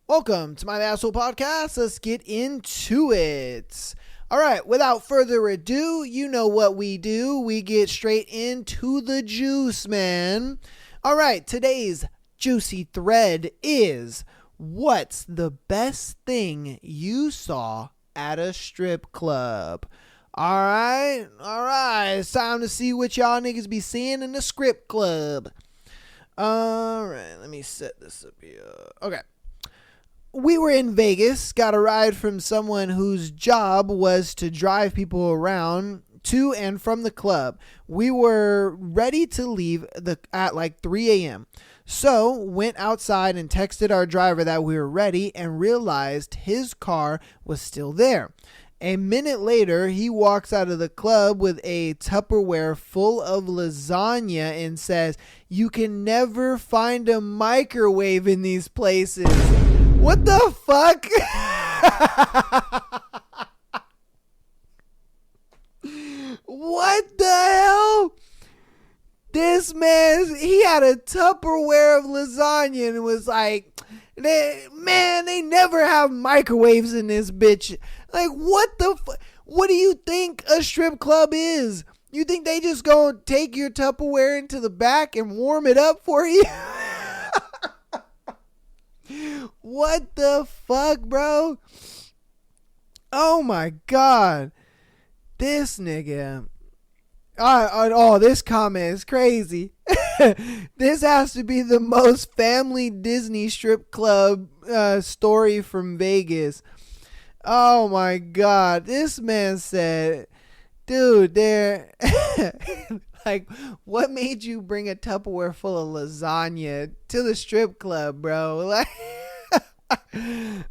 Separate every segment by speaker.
Speaker 1: Welcome to my Asshole Podcast. Let's get into it. All right, without further ado, you know what we do. We get straight into the juice, man. All right, today's juicy thread is, what's the best thing you saw at a strip club? All right. It's time to see what y'all niggas be seeing in the strip club. All right, let me set this up here. Okay. We were in Vegas, got a ride from someone whose job was to drive people around to and from the club. We were ready to leave at like 3 a.m. So went outside and texted our driver that we were ready and realized his car was still there. A minute later, he walks out of the club with a Tupperware full of lasagna and says, "You can never find a microwave in these places." What the fuck? What the hell? This man, he had a Tupperware of lasagna and was like, they never have microwaves in this bitch. Like, what the fuck? What do you think a strip club is? You think they just gonna take your Tupperware into the back and warm it up for you? What the fuck, bro? Oh my god. This nigga. This comment is crazy. This has to be the most family Disney strip club story from Vegas. Oh my god. This man said, dude, there. Like, what made you bring a Tupperware full of lasagna to the strip club, bro? Like,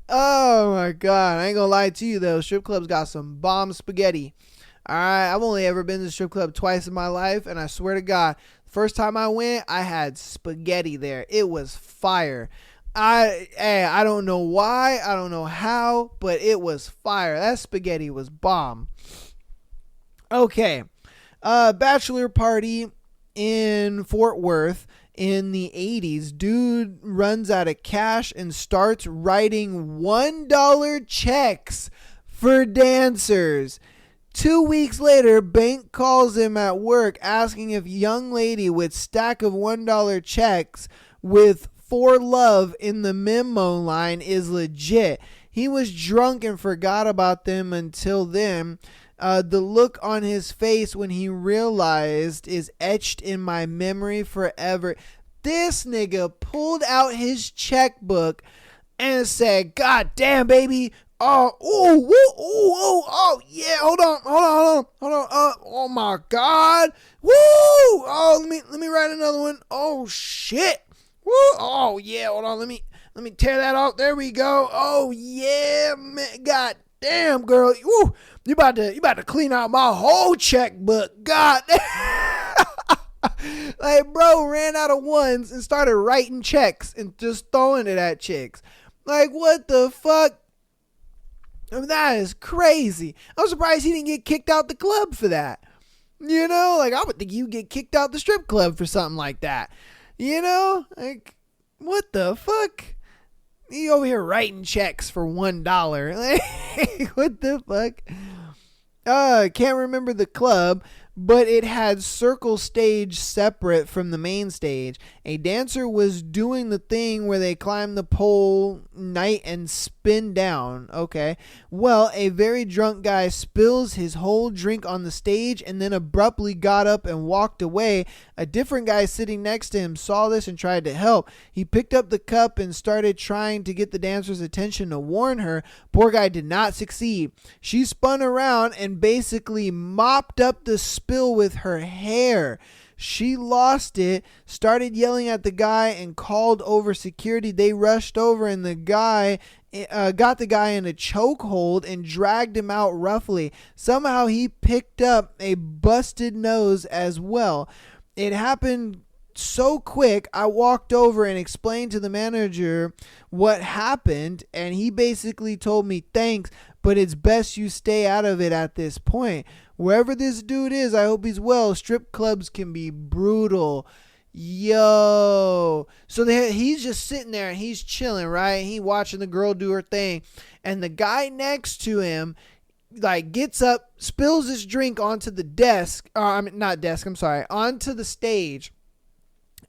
Speaker 1: oh my god. I ain't gonna lie to you though. Strip clubs got some bomb spaghetti. Alright, I've only ever been to the strip club twice in my life, and I swear to God, the first time I went, I had spaghetti there. It was fire. I don't know why, I don't know how, but it was fire. That spaghetti was bomb. Okay. Bachelor party in Fort Worth in the 80s. Dude runs out of cash and starts writing $1 checks for dancers. 2 weeks later, bank calls him at work asking if young lady with stack of $1 checks with "for love" in the memo line is legit. He was drunk and forgot about them until then. The look on his face when he realized is etched in my memory forever. This nigga pulled out his checkbook and said, "God damn, baby. Oh, yeah. Hold on. Oh my God. Woo. Oh, let me write another one. Oh shit. Woo. Oh yeah. Hold on. Let me tear that off. There we go. Oh yeah, man. God damn, girl. Woo. You about to clean out my whole checkbook. God damn." Like, bro ran out of ones and started writing checks and just throwing it at chicks. Like, what the fuck? I mean, that is crazy. I'm surprised he didn't get kicked out the club for that. You know, like, I would think you get kicked out the strip club for something like that. You know, like, what the fuck? You over here writing checks for $1. Like, what the fuck? Can't remember the club, but it had circle stage separate from the main stage. A dancer was doing the thing where they climb the pole night and spin down. Okay. Well, a very drunk guy spills his whole drink on the stage and then abruptly got up and walked away. A different guy sitting next to him saw this and tried to help. He picked up the cup and started trying to get the dancer's attention to warn her. Poor guy did not succeed. She spun around and basically mopped up the spill with her hair. She lost it, started yelling at the guy, and called over security. They rushed over, and the guy got the guy in a chokehold and dragged him out roughly. Somehow he picked up a busted nose as well. It happened so quick. I walked over and explained to the manager what happened, and he basically told me, "Thanks, but it's best you stay out of it at this point. Wherever this dude is, I hope he's well. Strip clubs can be brutal." Yo. So he's just sitting there and he's chilling, right? He watching the girl do her thing. And the guy next to him, like, gets up, spills his drink onto the desk. Not desk, I'm sorry. Onto the stage.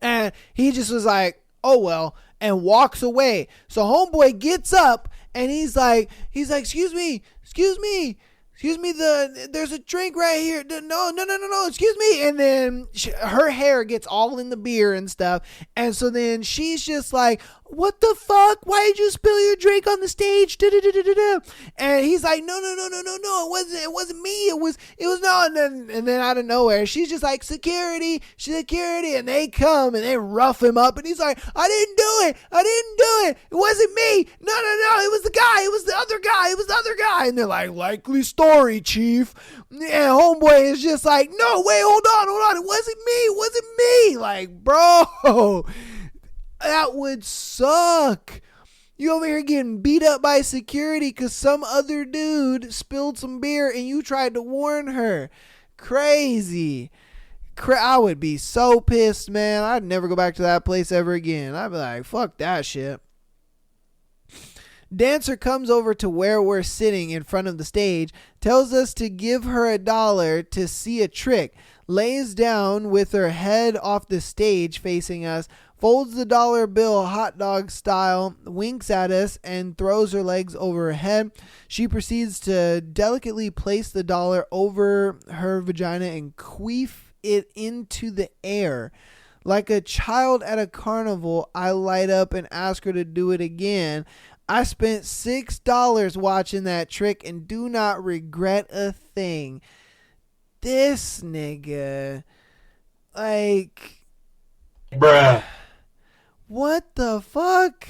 Speaker 1: And he just was like, oh, well, and walks away. So homeboy gets up and he's like, excuse me, there's a drink right here. No, excuse me. And then her hair gets all in the beer and stuff. And so then she's just like, what the fuck? Why did you spill your drink on the stage? And he's like, no, it wasn't me. It was no. And then out of nowhere, she's just like, security. And they come and they rough him up. And he's like, I didn't do it. It wasn't me. No. It was the guy. It was the other guy. And they're like, likely story, chief. And homeboy is just like, no, wait, hold on. It wasn't me. Like, bro, that would suck. You over here getting beat up by security because some other dude spilled some beer and you tried to warn her. Crazy. I would be so pissed, man. I'd never go back to that place ever again. I'd be like, fuck that shit. Dancer comes over to where we're sitting in front of the stage, tells us to give her $1 to see a trick, lays down with her head off the stage facing us, folds the dollar bill hot dog style, winks at us, and throws her legs over her head. She proceeds to delicately place the dollar over her vagina and queef it into the air. Like a child at a carnival, I light up and ask her to do it again. I spent $6 watching that trick and do not regret a thing. This nigga, like,
Speaker 2: bruh.
Speaker 1: What the fuck?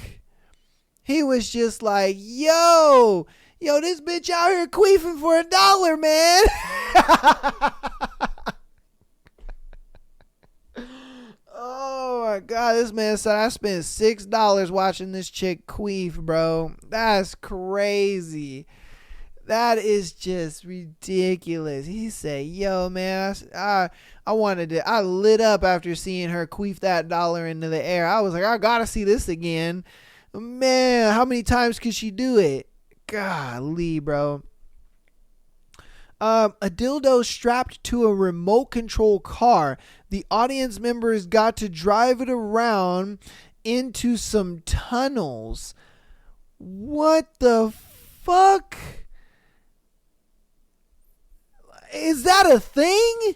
Speaker 1: He was just like, yo, this bitch out here queefing for $1, man. Oh my God, this man said I spent $6 watching this chick queef, bro. That's crazy. That is just ridiculous. He said, yo, man, I lit up after seeing her queef that dollar into the air. I was like, I gotta see this again. Man, how many times could she do it? Golly, bro. A dildo strapped to a remote control car. The audience members got to drive it around into some tunnels. What the fuck? Is that a thing?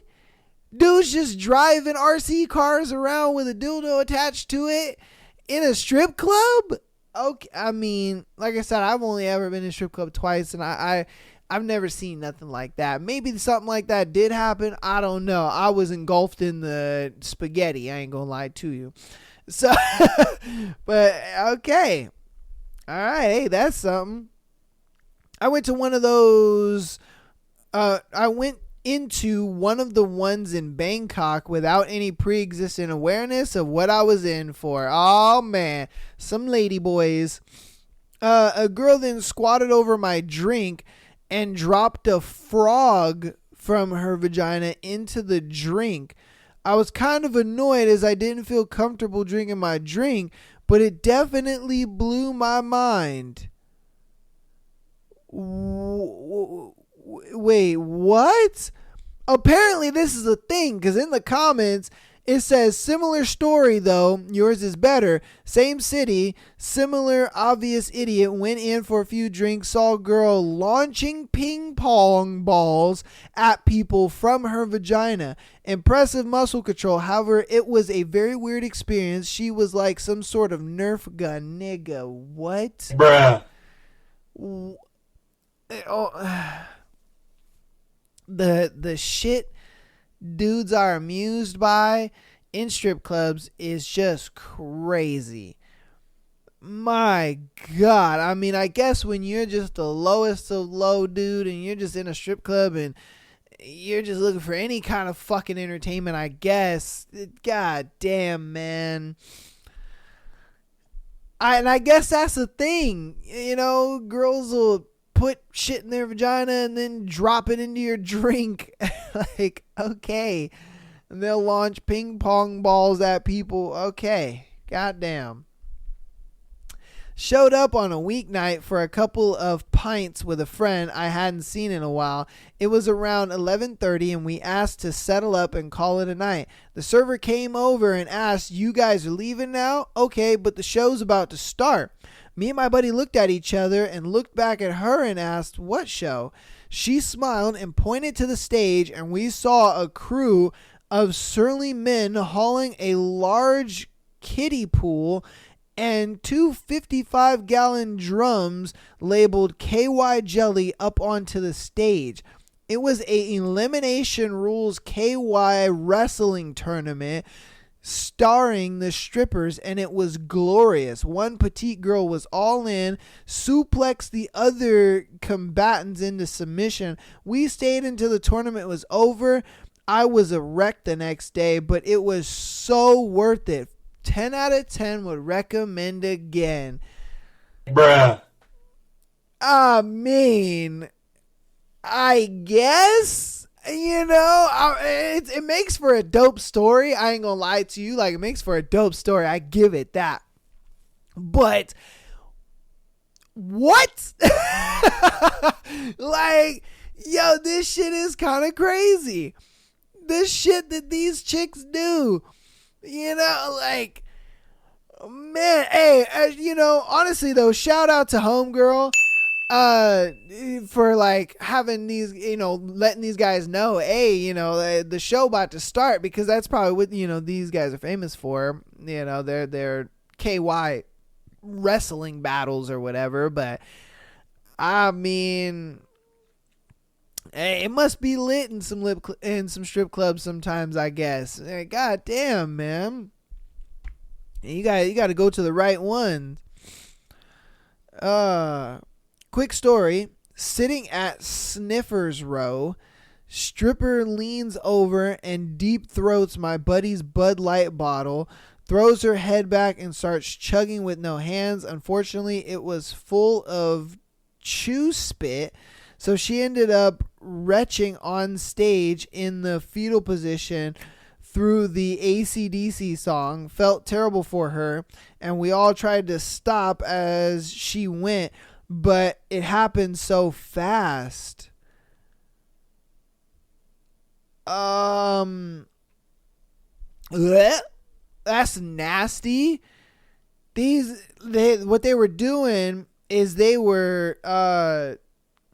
Speaker 1: Dudes just driving RC cars around with a dildo attached to it in a strip club? Okay, I mean, like I said, I've only ever been in a strip club twice, and I've never seen nothing like that. Maybe something like that did happen. I don't know. I was engulfed in the spaghetti. I ain't gonna lie to you. So, but okay. All right. Hey, that's something. I went to one of those. I went into one of the ones in Bangkok without any pre-existing awareness of what I was in for. Oh man, some lady boys. A girl then squatted over my drink and dropped a frog from her vagina into the drink. I was kind of annoyed as I didn't feel comfortable drinking my drink, but it definitely blew my mind. Wait, what? Apparently this is a thing, because in the comments it says similar story though, yours is better. Same city, similar obvious idiot went in for a few drinks, saw a girl launching ping pong balls at people from her vagina. Impressive muscle control. However, it was a very weird experience. She was like some sort of Nerf gun. Nigga, what?
Speaker 2: Bruh.
Speaker 1: The shit dudes are amused by in strip clubs is just crazy. My God. I mean, I guess when you're just the lowest of low dude and you're just in a strip club and you're just looking for any kind of fucking entertainment, I guess. God damn, man. I guess that's the thing. You know, girls will put shit in their vagina and then drop it into your drink. Like, okay, and they'll launch ping pong balls at people. Okay, goddamn. Showed up on a weeknight for a couple of pints with a friend I hadn't seen in a while. It was around 11:30 and we asked to settle up and call it a night. The server came over and asked, "You guys are leaving now?" "Okay, but the show's about to start." Me and my buddy looked at each other and looked back at her and asked, "What show?" She smiled and pointed to the stage, and we saw a crew of surly men hauling a large kiddie pool and two 55-gallon drums labeled KY Jelly up onto the stage. It was a Elimination Rules KY wrestling tournament starring the strippers, and it was glorious. One petite girl was all in, suplexed the other combatants into submission. We stayed until the tournament was over. I was a wreck the next day, but it was so worth it. 10 out of 10 would recommend again.
Speaker 2: Bruh.
Speaker 1: I mean, I guess, it makes for a dope story. I ain't gonna lie to you. Like, it makes for a dope story. I give it that. But what? Like, yo, this shit is kind of crazy. This shit that these chicks do. Like, man, hey, honestly though, shout out to Homegirl, for like having these, letting these guys know, hey, the show about to start, because that's probably what, these guys are famous for, their KY wrestling battles or whatever. But I mean, hey, it must be lit in some strip clubs sometimes, I guess. God damn, man. You got to go to the right ones. Quick story. Sitting at Sniffer's Row, stripper leans over and deep throats my buddy's Bud Light bottle, throws her head back and starts chugging with no hands. Unfortunately, it was full of chew spit, so she ended up retching on stage in the fetal position through the AC/DC song. Felt terrible for her, and we all tried to stop as she went, but it happened so fast. That's nasty. What they were doing is they were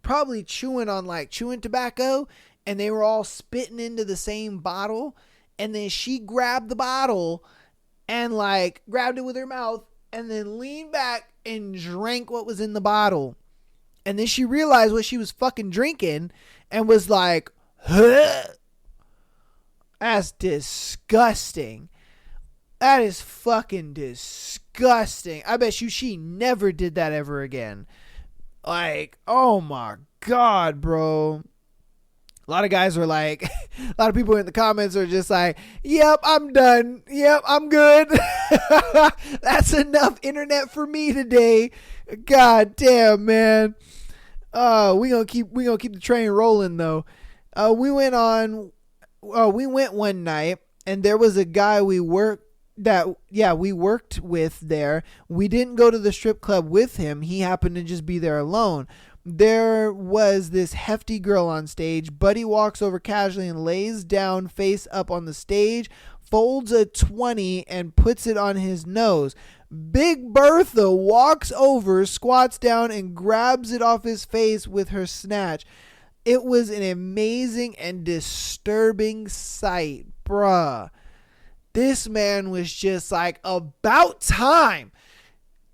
Speaker 1: probably chewing on like chewing tobacco, and they were all spitting into the same bottle, and then she grabbed the bottle and like grabbed it with her mouth and then leaned back and drank what was in the bottle. And then she realized what she was fucking drinking and was like, huh? That's disgusting. That is fucking disgusting. I bet you she never did that ever again. Like, oh my God, bro. A lot of guys are like, a lot of people in the comments are just like, yep, I'm done. Yep, I'm good. That's enough internet for me today. God damn, man. We gonna keep the train rolling though. We went one night, and there was a guy we worked with there. We didn't go to the strip club with him. He happened to just be there alone. There was this hefty girl on stage. Buddy walks over casually and lays down face up on the stage, folds a 20 and puts it on his nose. Big Bertha walks over, squats down, and grabs it off his face with her snatch. It was an amazing and disturbing sight, bruh. This man was just like, about time.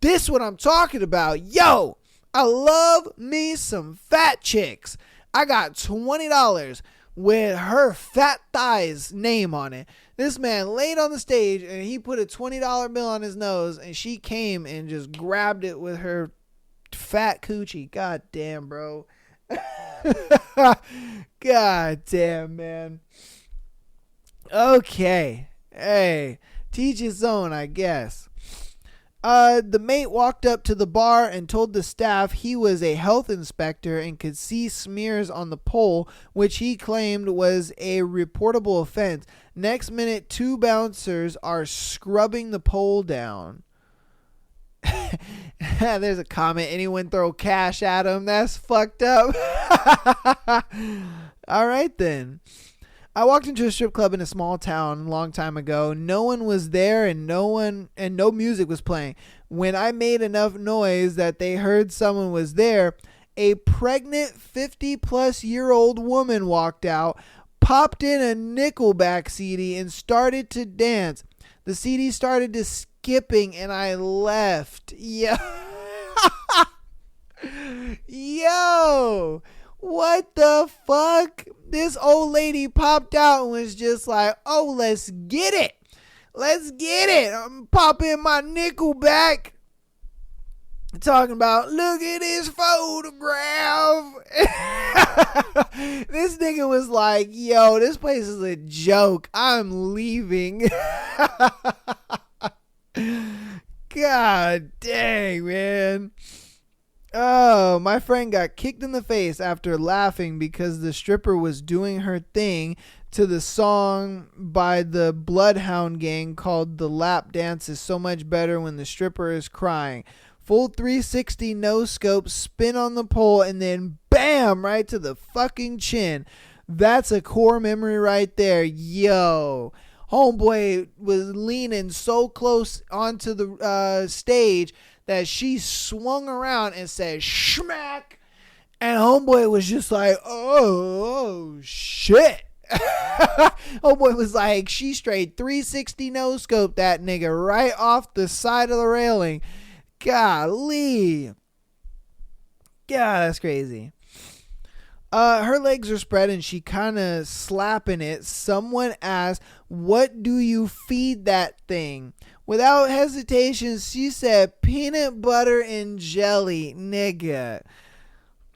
Speaker 1: This what I'm talking about. Yo, I love me some fat chicks. I got $20 with her fat thighs name on it. This man laid on the stage and he put a $20 bill on his nose, and she came and just grabbed it with her fat coochie. God damn, bro. God damn, man. Okay. Hey, teach his own, I guess. The mate walked up to the bar and told the staff he was a health inspector and could see smears on the pole, which he claimed was a reportable offense. Next minute, 2 bouncers are scrubbing the pole down. There's a comment. Anyone throw cash at him? That's fucked up. All right, then. I walked into a strip club in a small town a long time ago. No one was there and no music was playing. When I made enough noise that they heard someone was there, a pregnant 50-plus-year-old woman walked out, popped in a Nickelback CD and started to dance. The CD started to skipping and I left. Yeah. Yo. What the fuck? This old lady popped out and was just like, oh, let's get it. Let's get it. I'm popping my Nickelback. Talking about, look at his photograph. This nigga was like, yo, this place is a joke. I'm leaving. God dang, man. Oh, my friend got kicked in the face after laughing because the stripper was doing her thing to the song by the Bloodhound Gang called The Lap Dance Is So Much Better When the Stripper Is Crying. Full 360 no scope, spin on the pole, and then bam, right to the fucking chin. That's a core memory right there. Yo. Homeboy was leaning so close onto the stage that she swung around and said, schmack. And homeboy was just like, oh shit. Homeboy was like, she straight 360 no scope that nigga right off the side of the railing. Golly. God, that's crazy. Her legs are spread and she kind of slapping it. Someone asked, what do you feed that thing? Without hesitation, she said, peanut butter and jelly, nigga.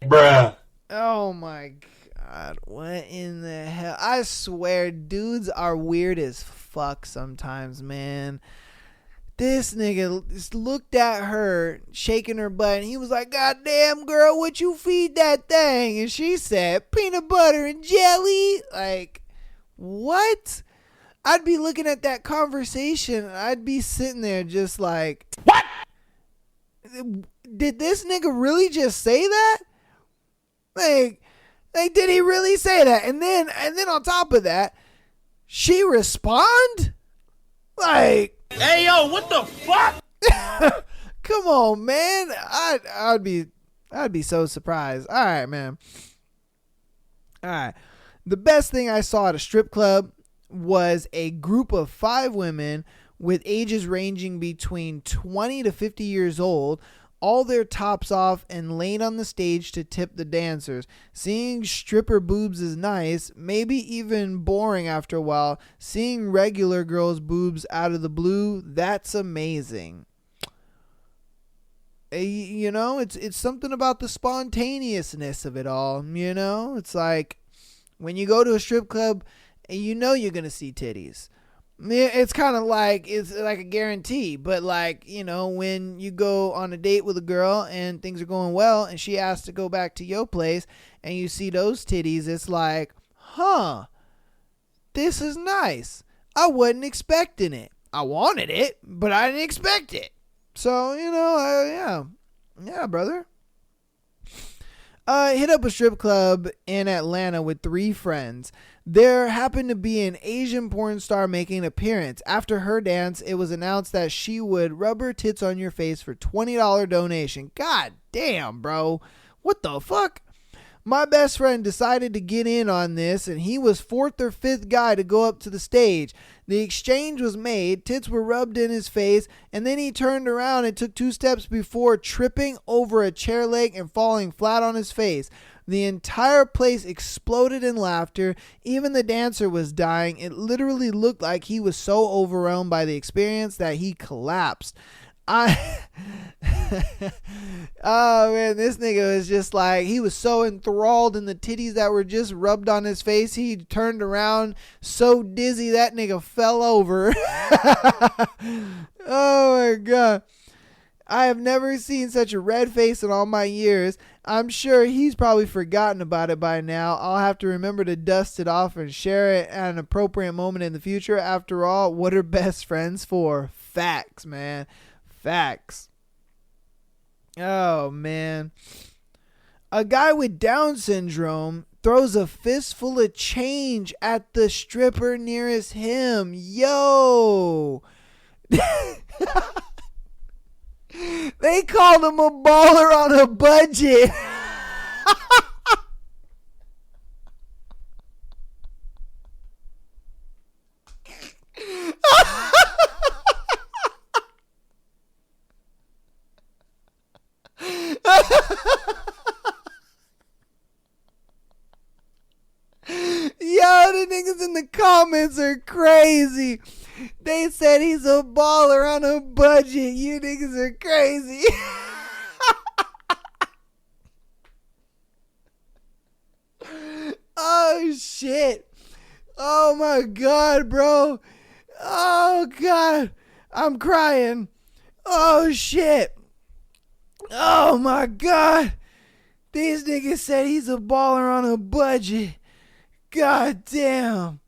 Speaker 2: Bruh.
Speaker 1: Oh my God. What in the hell? I swear, dudes are weird as fuck sometimes, man. This nigga just looked at her, shaking her butt, and he was like, God damn, girl, what you feed that thing? And she said, peanut butter and jelly? Like, what? I'd be looking at that conversation, and I'd be sitting there just like, what? Did this nigga really just say that? Like, did he really say that? And then on top of that, she respond? Like,
Speaker 2: Hey, yo, what the fuck?
Speaker 1: come on, man. I'd be so surprised. All right, man. All right. The best thing I saw at a strip club was a group of 5 women with ages ranging between 20 to 50 years old, all their tops off and laying on the stage to tip the dancers. Seeing stripper boobs is nice, maybe even boring after a while. Seeing regular girls' boobs out of the blue, that's amazing. You know, it's something about the spontaneousness of it all, you know? It's like when you go to a strip club, you know you're going to see titties. It's kind of like, it's like a guarantee, but like, you know, when you go on a date with a girl and things are going well and she asks to go back to your place and you see those titties, it's like, huh, this is nice. I wasn't expecting it. I wanted it, but I didn't expect it. So, you know, yeah, brother. Hit up a strip club in Atlanta with 3 friends. There happened to be an Asian porn star making an appearance. After her dance, it was announced that she would rub her tits on your face for $20 donation. God damn, bro. What the fuck? My best friend decided to get in on this, and he was 4th or 5th guy to go up to the stage. The exchange was made, tits were rubbed in his face, and then he turned around and took 2 steps before tripping over a chair leg and falling flat on his face. The entire place exploded in laughter. Even the dancer was dying. It literally looked like he was so overwhelmed by the experience that he collapsed. Oh man, this nigga was just like, he was so enthralled in the titties that were just rubbed on his face. He turned around so dizzy that nigga fell over. Oh my God. I have never seen such a red face in all my years. I'm sure he's probably forgotten about it by now. I'll have to remember to dust it off and share it at an appropriate moment in the future. After all, what are best friends for? Facts, man. Facts. Oh, man. A guy with Down syndrome throws a fistful of change at the stripper nearest him. Yo. They called him a baller on a budget. Yo, the niggas in the comments are crazy. They said he's a baller on a budget. You niggas are crazy. Oh, shit. Oh, my God, bro. Oh, God. I'm crying. Oh, shit. Oh, my God. These niggas said he's a baller on a budget. God damn.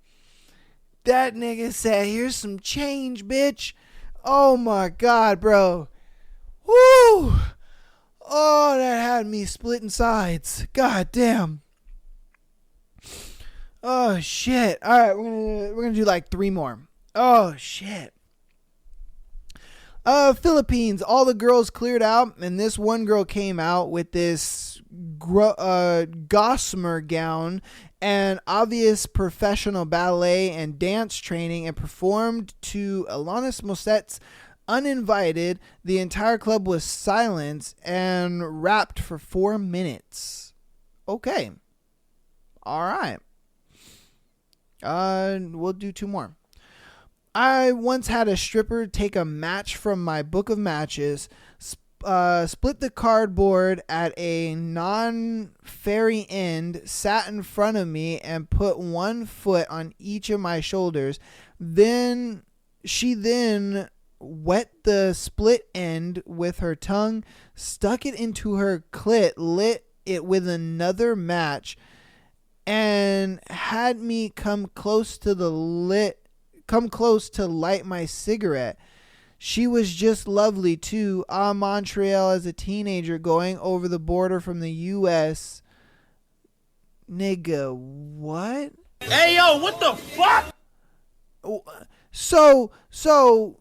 Speaker 1: That nigga said, here's some change, bitch. Oh, my God, bro. Woo. Oh, that had me splitting sides. God damn. Oh, shit. All right, we're gonna do like 3 more. Oh, shit. Philippines, all the girls cleared out, and this one girl came out with this gossamer gown and obvious professional ballet and dance training, and performed to Alanis Morissette's Uninvited. The entire club was silent and rapped for 4 minutes. Okay. All right. We'll do 2 more. I once had a stripper take a match from my book of matches, split the cardboard at a non-fairy end, sat in front of me, and put one foot on each of my shoulders. She then wet the split end with her tongue, stuck it into her clit, lit it with another match, and had me come close to light my cigarette. She was just lovely too. Montreal as a teenager going over the border from the U.S. Nigga, what?
Speaker 2: Hey, yo, what the fuck?
Speaker 1: So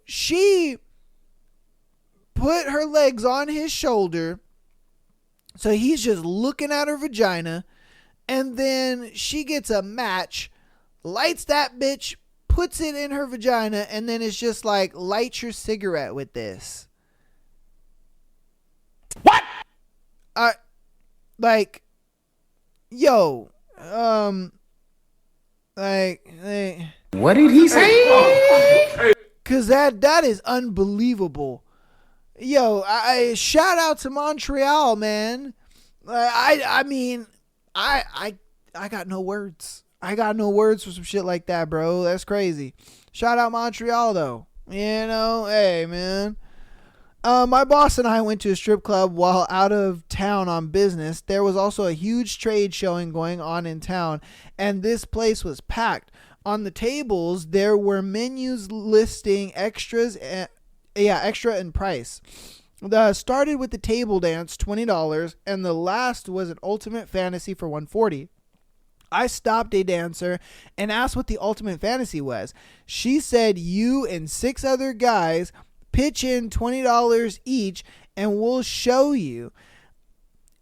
Speaker 1: she put her legs on his shoulder, so he's just looking at her vagina, and then she gets a match, lights that bitch, puts it in her vagina, and then it's just like, light your cigarette with this.
Speaker 2: What?
Speaker 1: Like, yo,
Speaker 2: What did he say?
Speaker 1: Cause that is unbelievable. Yo, I shout out to Montreal, man. I mean, I got no words. I got no words for some shit like that, bro. That's crazy. Shout out Montreal, though. You know, hey, man. My boss and I went to a strip club while out of town on business. There was also a huge trade showing going on in town, and this place was packed. On the tables, there were menus listing extra and price. Started with the table dance, $20, and the last was an ultimate fantasy for $140. I stopped a dancer and asked what the ultimate fantasy was. She said, you and 6 other guys pitch in $20 each and we'll show you.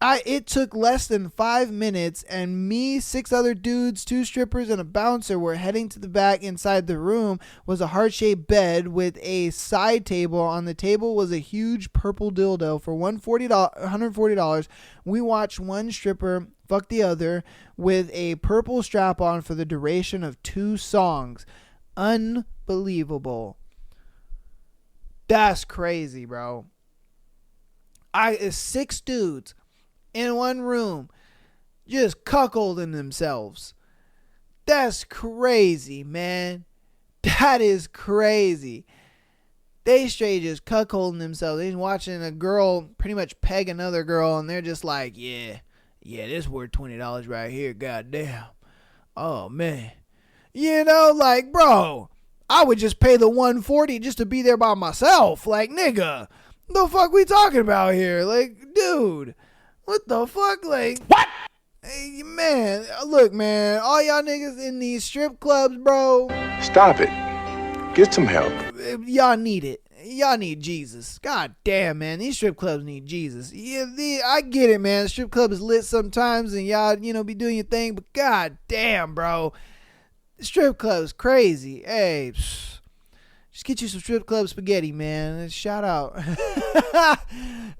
Speaker 1: It took less than 5 minutes, and me, 6 other dudes, 2 strippers, and a bouncer were heading to the back. Inside the room was a heart-shaped bed with a side table. On the table was a huge purple dildo. For $140, we watched one stripper fuck the other with a purple strap on for the duration of 2 songs. Unbelievable. That's crazy, bro. 6 dudes in one room just cuckolding themselves. That's crazy, man. That is crazy. They straight just cuckolding themselves. They're watching a girl pretty much peg another girl, and they're just like, yeah, this worth $20 right here. Goddamn. Oh, man. You know, like, bro, I would just pay the $140 just to be there by myself. Like, nigga, the fuck we talking about here? Like, dude, what the fuck? Like,
Speaker 2: What?
Speaker 1: hey, man, look, man, all y'all niggas in these strip clubs, bro.
Speaker 3: Stop it. Get some help.
Speaker 1: Y'all need it. Y'all need Jesus. God damn, man. These strip clubs need Jesus. Yeah, I get it, man. The strip club is lit sometimes and y'all, be doing your thing, but god damn, bro. The strip club's crazy. Hey, just get you some strip club spaghetti, man. Shout out.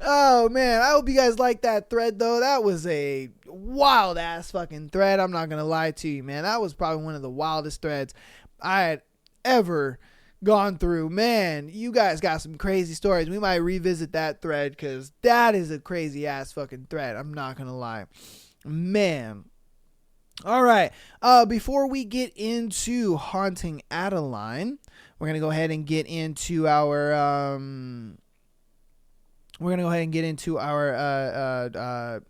Speaker 1: Oh, man. I hope you guys like that thread, though. That was a wild ass fucking thread. I'm not going to lie to you, man. That was probably one of the wildest threads I had ever gone through. Man, you guys got some crazy stories. We might revisit that thread because that is a crazy ass fucking thread. I'm not gonna lie, man. All right, before we get into haunting Adeline, we're gonna go ahead and get into our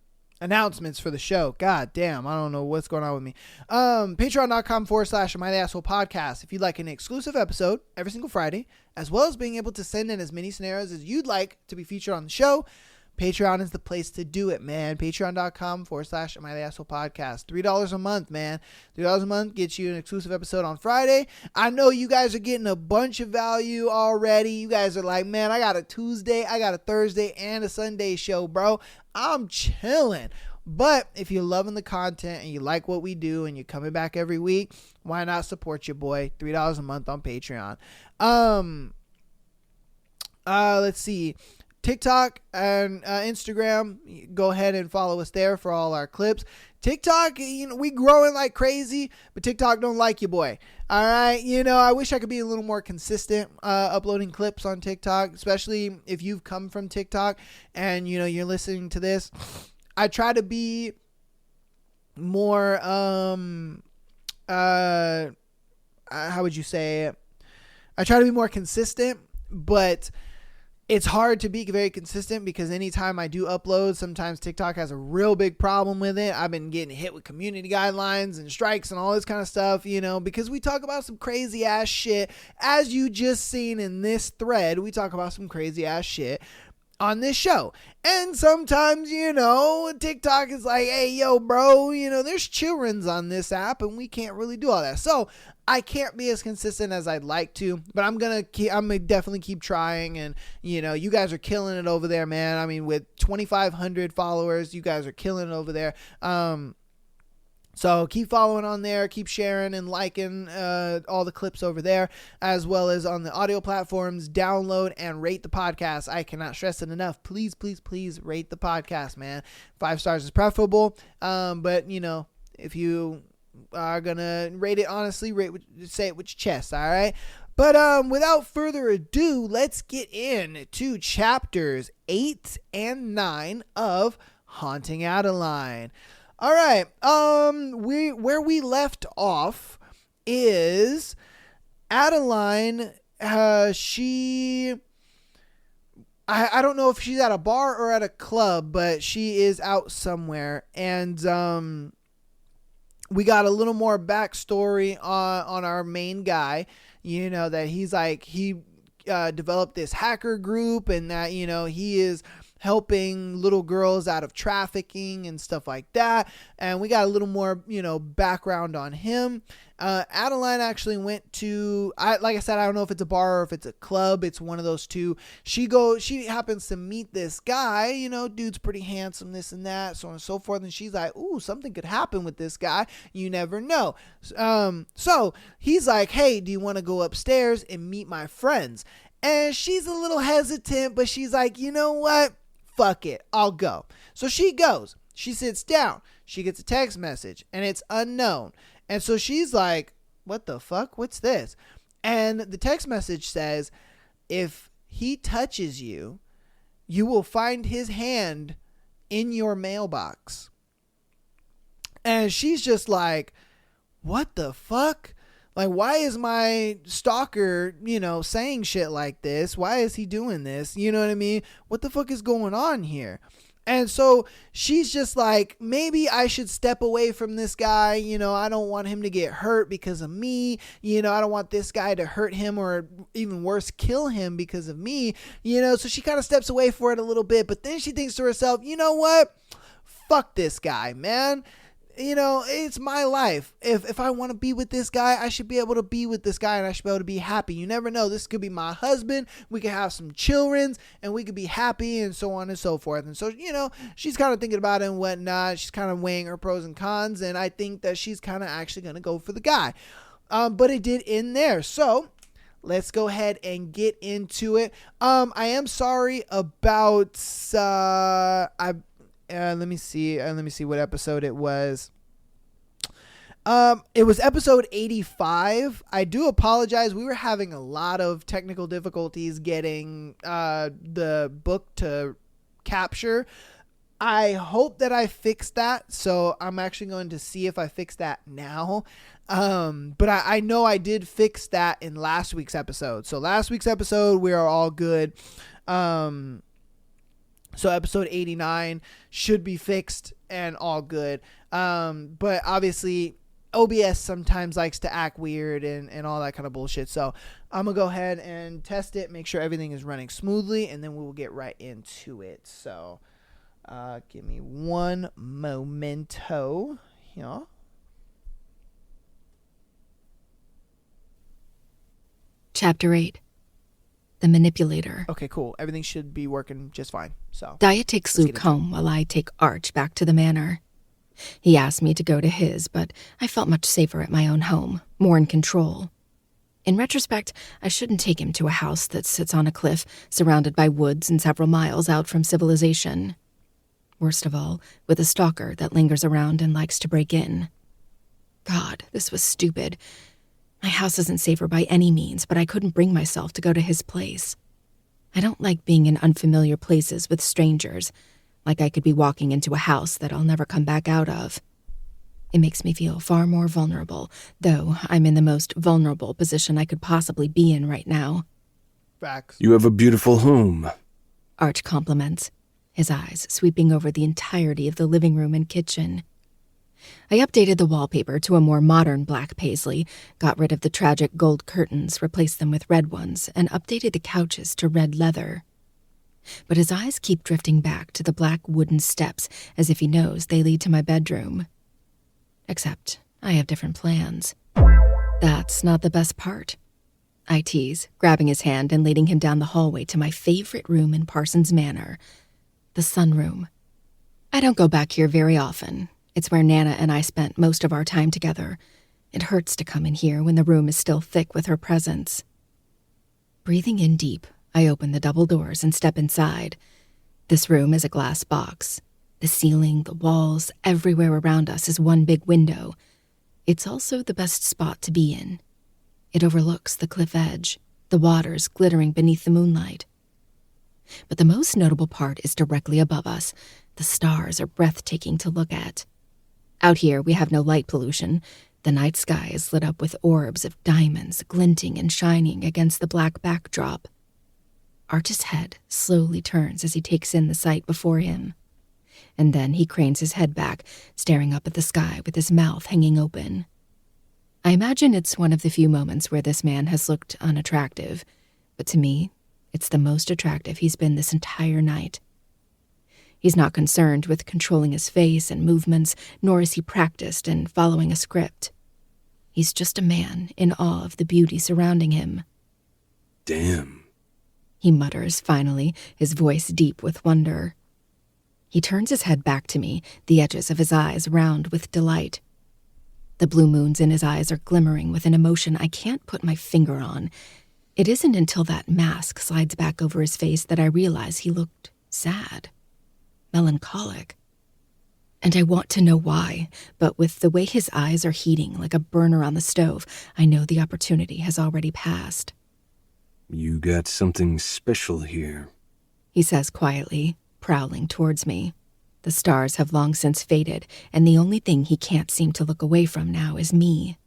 Speaker 1: announcements for the show. God damn, I don't know what's going on with me. Patreon.com/Am I the Asshole Podcast. If you'd like an exclusive episode every single Friday, as well as being able to send in as many scenarios as you'd like to be featured on the show, Patreon is the place to do it, man. Patreon.com/Am I the Asshole Podcast. $3 a month, man. $3 a month gets you an exclusive episode on Friday. I know you guys are getting a bunch of value already. You guys are like, man, I got a Tuesday, I got a Thursday, and a Sunday show, bro. I'm chilling. But if you're loving the content and you like what we do and you're coming back every week, why not support your boy? $3 a month on Patreon. Let's see. TikTok and Instagram, go ahead and follow us there for all our clips. TikTok, we growing like crazy, but TikTok don't like you, boy. All right, I wish I could be a little more consistent uploading clips on TikTok, especially if you've come from TikTok and you're listening to this. I try to be more how would you say it? I try to be more consistent, but it's hard to be very consistent because anytime I do upload, sometimes TikTok has a real big problem with it. I've been getting hit with community guidelines and strikes and all this kind of stuff, because we talk about some crazy ass shit. As you just seen in this thread, we talk about some crazy ass shit on this show. And sometimes, TikTok is like, hey, yo, bro, there's children's on this app and we can't really do all that. So I can't be as consistent as I'd like to, but I'm gonna definitely keep trying. And you guys are killing it over there, man. I mean, with 2,500 followers, you guys are killing it over there. So keep following on there, keep sharing and liking all the clips over there, as well as on the audio platforms. Download and rate the podcast. I cannot stress it enough. Please, please, please rate the podcast, man. 5 stars is preferable. But if you are gonna rate it honestly, say it with your chest, all right? But without further ado, let's get into chapters 8 and 9 of Haunting Adeline. All right, where we left off is Adeline. I don't know if she's at a bar or at a club, but she is out somewhere, and we got a little more backstory on our main guy. That he's like he developed this hacker group, and that he is helping little girls out of trafficking and stuff like that. And we got a little more, background on him. Adeline actually went to, like I said, I don't know if it's a bar or if it's a club. It's one of those two. She happens to meet this guy, dude's pretty handsome, this and that, so on and so forth. And she's like, ooh, something could happen with this guy. You never know. So he's like, hey, do you want to go upstairs and meet my friends? And she's a little hesitant, but she's like, you know what? Fuck it, I'll go. So she goes. She sits down. She gets a text message, and it's unknown. And so she's like, what the fuck? What's this? And the text message says, if he touches you, you will find his hand in your mailbox. And she's just like, what the fuck? Like, why is my stalker, saying shit like this? Why is he doing this? You know what I mean? What the fuck is going on here? And so she's just like, maybe I should step away from this guy. I don't want him to get hurt because of me. I don't want this guy to hurt him or even worse, kill him because of me. So she kind of steps away for it a little bit. But then she thinks to herself, you know what? Fuck this guy, man. It's my life. If I want to be with this guy, I should be able to be with this guy and I should be able to be happy. You never know. This could be my husband. We could have some children and we could be happy and so on and so forth. And so, she's kind of thinking about it and whatnot. She's kind of weighing her pros and cons. And I think that she's kind of actually going to go for the guy. But it did end there. So let's go ahead and get into it. I am sorry about, let me see what episode it was. It was episode 85. I do apologize. We were having a lot of technical difficulties getting the book to capture. I hope that I fixed that. So I'm actually going to see if I fix that now. But I know I did fix that in last week's episode. So last week's episode, we are all good. So episode 89 should be fixed and all good. But obviously OBS sometimes likes to act weird and all that kind of bullshit. So I'm going to go ahead and test it, make sure everything is running smoothly, and then we will get right into it. So give me one momento here.
Speaker 4: Chapter 8. The Manipulator.
Speaker 1: Okay, cool. Everything should be working just fine. So
Speaker 4: Daya takes Luke home while I take Arch back to the manor. He asked me to go to his, but I felt much safer at my own home, more in control. In retrospect, I shouldn't take him to a house that sits on a cliff, surrounded by woods and several miles out from civilization. Worst of all, with a stalker that lingers around and likes to break in. God, this was stupid. My house isn't safer by any means, but I couldn't bring myself to go to his place. I don't like being in unfamiliar places with strangers, like I could be walking into a house that I'll never come back out of. It makes me feel far more vulnerable, though I'm in the most vulnerable position I could possibly be in right now.
Speaker 1: Facts.
Speaker 3: You have a beautiful home.
Speaker 4: Arch compliments, his eyes sweeping over the entirety of the living room and kitchen. I updated the wallpaper to a more modern black paisley, got rid of the tragic gold curtains, replaced them with red ones, and updated the couches to red leather. But his eyes keep drifting back to the black wooden steps as if he knows they lead to my bedroom. Except I have different plans. That's not the best part. I tease, grabbing his hand and leading him down the hallway to my favorite room in Parsons Manor, the sunroom. I don't go back here very often. It's where Nana and I spent most of our time together. It hurts to come in here when the room is still thick with her presence. Breathing in deep, I open the double doors and step inside. This room is a glass box. The ceiling, the walls, everywhere around us is one big window. It's also the best spot to be in. It overlooks the cliff edge, the waters glittering beneath the moonlight. But the most notable part is directly above us. The stars are breathtaking to look at. Out here, we have no light pollution. The night sky is lit up with orbs of diamonds glinting and shining against the black backdrop. Arch's head slowly turns as he takes in the sight before him. And then he cranes his head back, staring up at the sky with his mouth hanging open. I imagine it's one of the few moments where this man has looked unattractive, but to me, it's the most attractive he's been this entire night. He's not concerned with controlling his face and movements, nor is he practiced in following a script. He's just a man in awe of the beauty surrounding him.
Speaker 3: Damn.
Speaker 4: He mutters finally, his voice deep with wonder. He turns his head back to me, the edges of his eyes round with delight. The blue moons in his eyes are glimmering with an emotion I can't put my finger on. It isn't until that mask slides back over his face that I realize he looked sad. Melancholic. And I want to know why, but with the way his eyes are heating like a burner on the stove, I know the opportunity has already passed.
Speaker 3: You got something special here,
Speaker 4: he says quietly, prowling towards me. The stars have long since faded, and the only thing he can't seem to look away from now is me.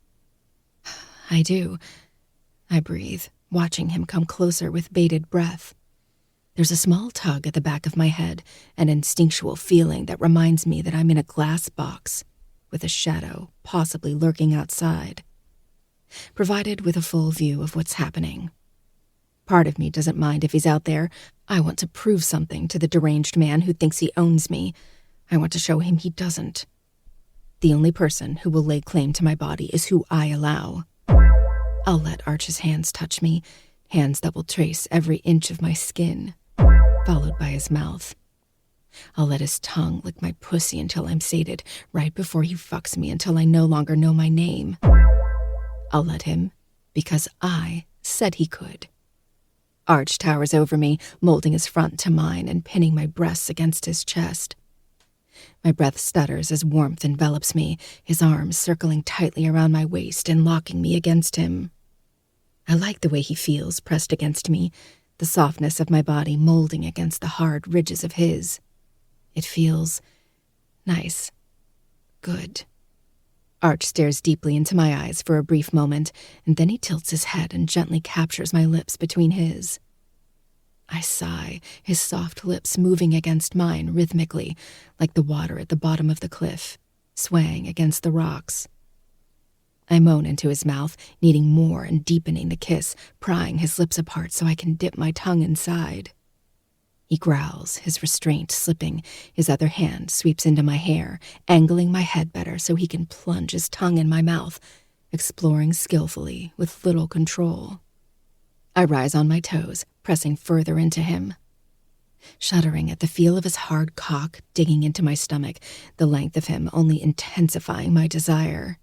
Speaker 4: I do. I breathe, watching him come closer with bated breath. There's a small tug at the back of my head, an instinctual feeling that reminds me that I'm in a glass box, with a shadow possibly lurking outside, provided with a full view of what's happening. Part of me doesn't mind if he's out there. I want to prove something to the deranged man who thinks he owns me. I want to show him he doesn't. The only person who will lay claim to my body is who I allow. I'll let Arch's hands touch me, hands that will trace every inch of my skin, followed by his mouth. I'll let his tongue lick my pussy until I'm sated, right before he fucks me until I no longer know my name. I'll let him, because I said he could. Arch towers over me, molding his front to mine and pinning my breasts against his chest. My breath stutters as warmth envelops me, his arms circling tightly around my waist and locking me against him. I like the way he feels pressed against me, the softness of my body molding against the hard ridges of his. It feels nice. Good. Arch stares deeply into my eyes for a brief moment, and then he tilts his head and gently captures my lips between his. I sigh, his soft lips moving against mine rhythmically, like the water at the bottom of the cliff, swaying against the rocks. I moan into his mouth, needing more and deepening the kiss, prying his lips apart so I can dip my tongue inside. He growls, his restraint slipping. His other hand sweeps into my hair, angling my head better so he can plunge his tongue in my mouth, exploring skillfully with little control. I rise on my toes, pressing further into him. Shuddering at the feel of his hard cock digging into my stomach, the length of him only intensifying my desire.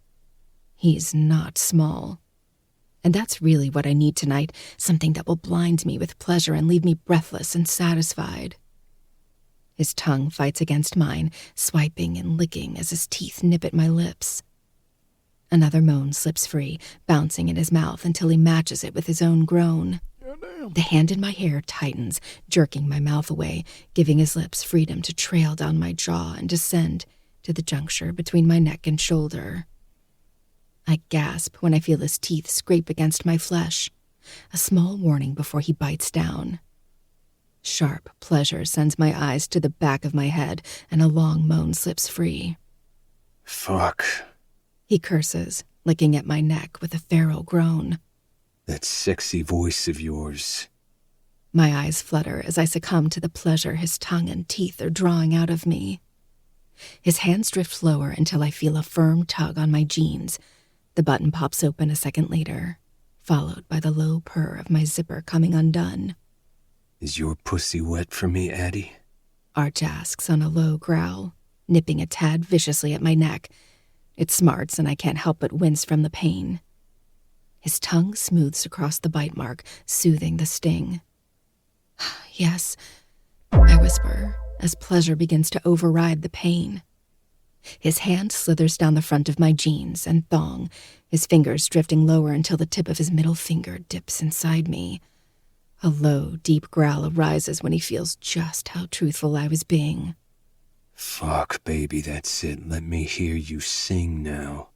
Speaker 4: He's not small. And that's really what I need tonight, something that will blind me with pleasure and leave me breathless and satisfied. His tongue fights against mine, swiping and licking as his teeth nip at my lips. Another moan slips free, bouncing in his mouth until he matches it with his own groan. The hand in my hair tightens, jerking my mouth away, giving his lips freedom to trail down my jaw and descend to the juncture between my neck and shoulder. I gasp when I feel his teeth scrape against my flesh, a small warning before he bites down. Sharp pleasure sends my eyes to the back of my head, and a long moan slips free.
Speaker 3: Fuck.
Speaker 4: He curses, licking at my neck with a feral groan.
Speaker 3: That sexy voice of yours.
Speaker 4: My eyes flutter as I succumb to the pleasure his tongue and teeth are drawing out of me. His hands drift lower until I feel a firm tug on my jeans. The button pops open a second later, followed by the low purr of my zipper coming undone.
Speaker 3: Is your pussy wet for me, Addie?
Speaker 4: Arch asks on a low growl, nipping a tad viciously at my neck. It smarts and I can't help but wince from the pain. His tongue smooths across the bite mark, soothing the sting. Yes, I whisper, as pleasure begins to override the pain. His hand slithers down the front of my jeans and thong, his fingers drifting lower until the tip of his middle finger dips inside me. A low, deep growl arises when he feels just how truthful I was being.
Speaker 3: Fuck, baby, that's it. Let me hear you sing now.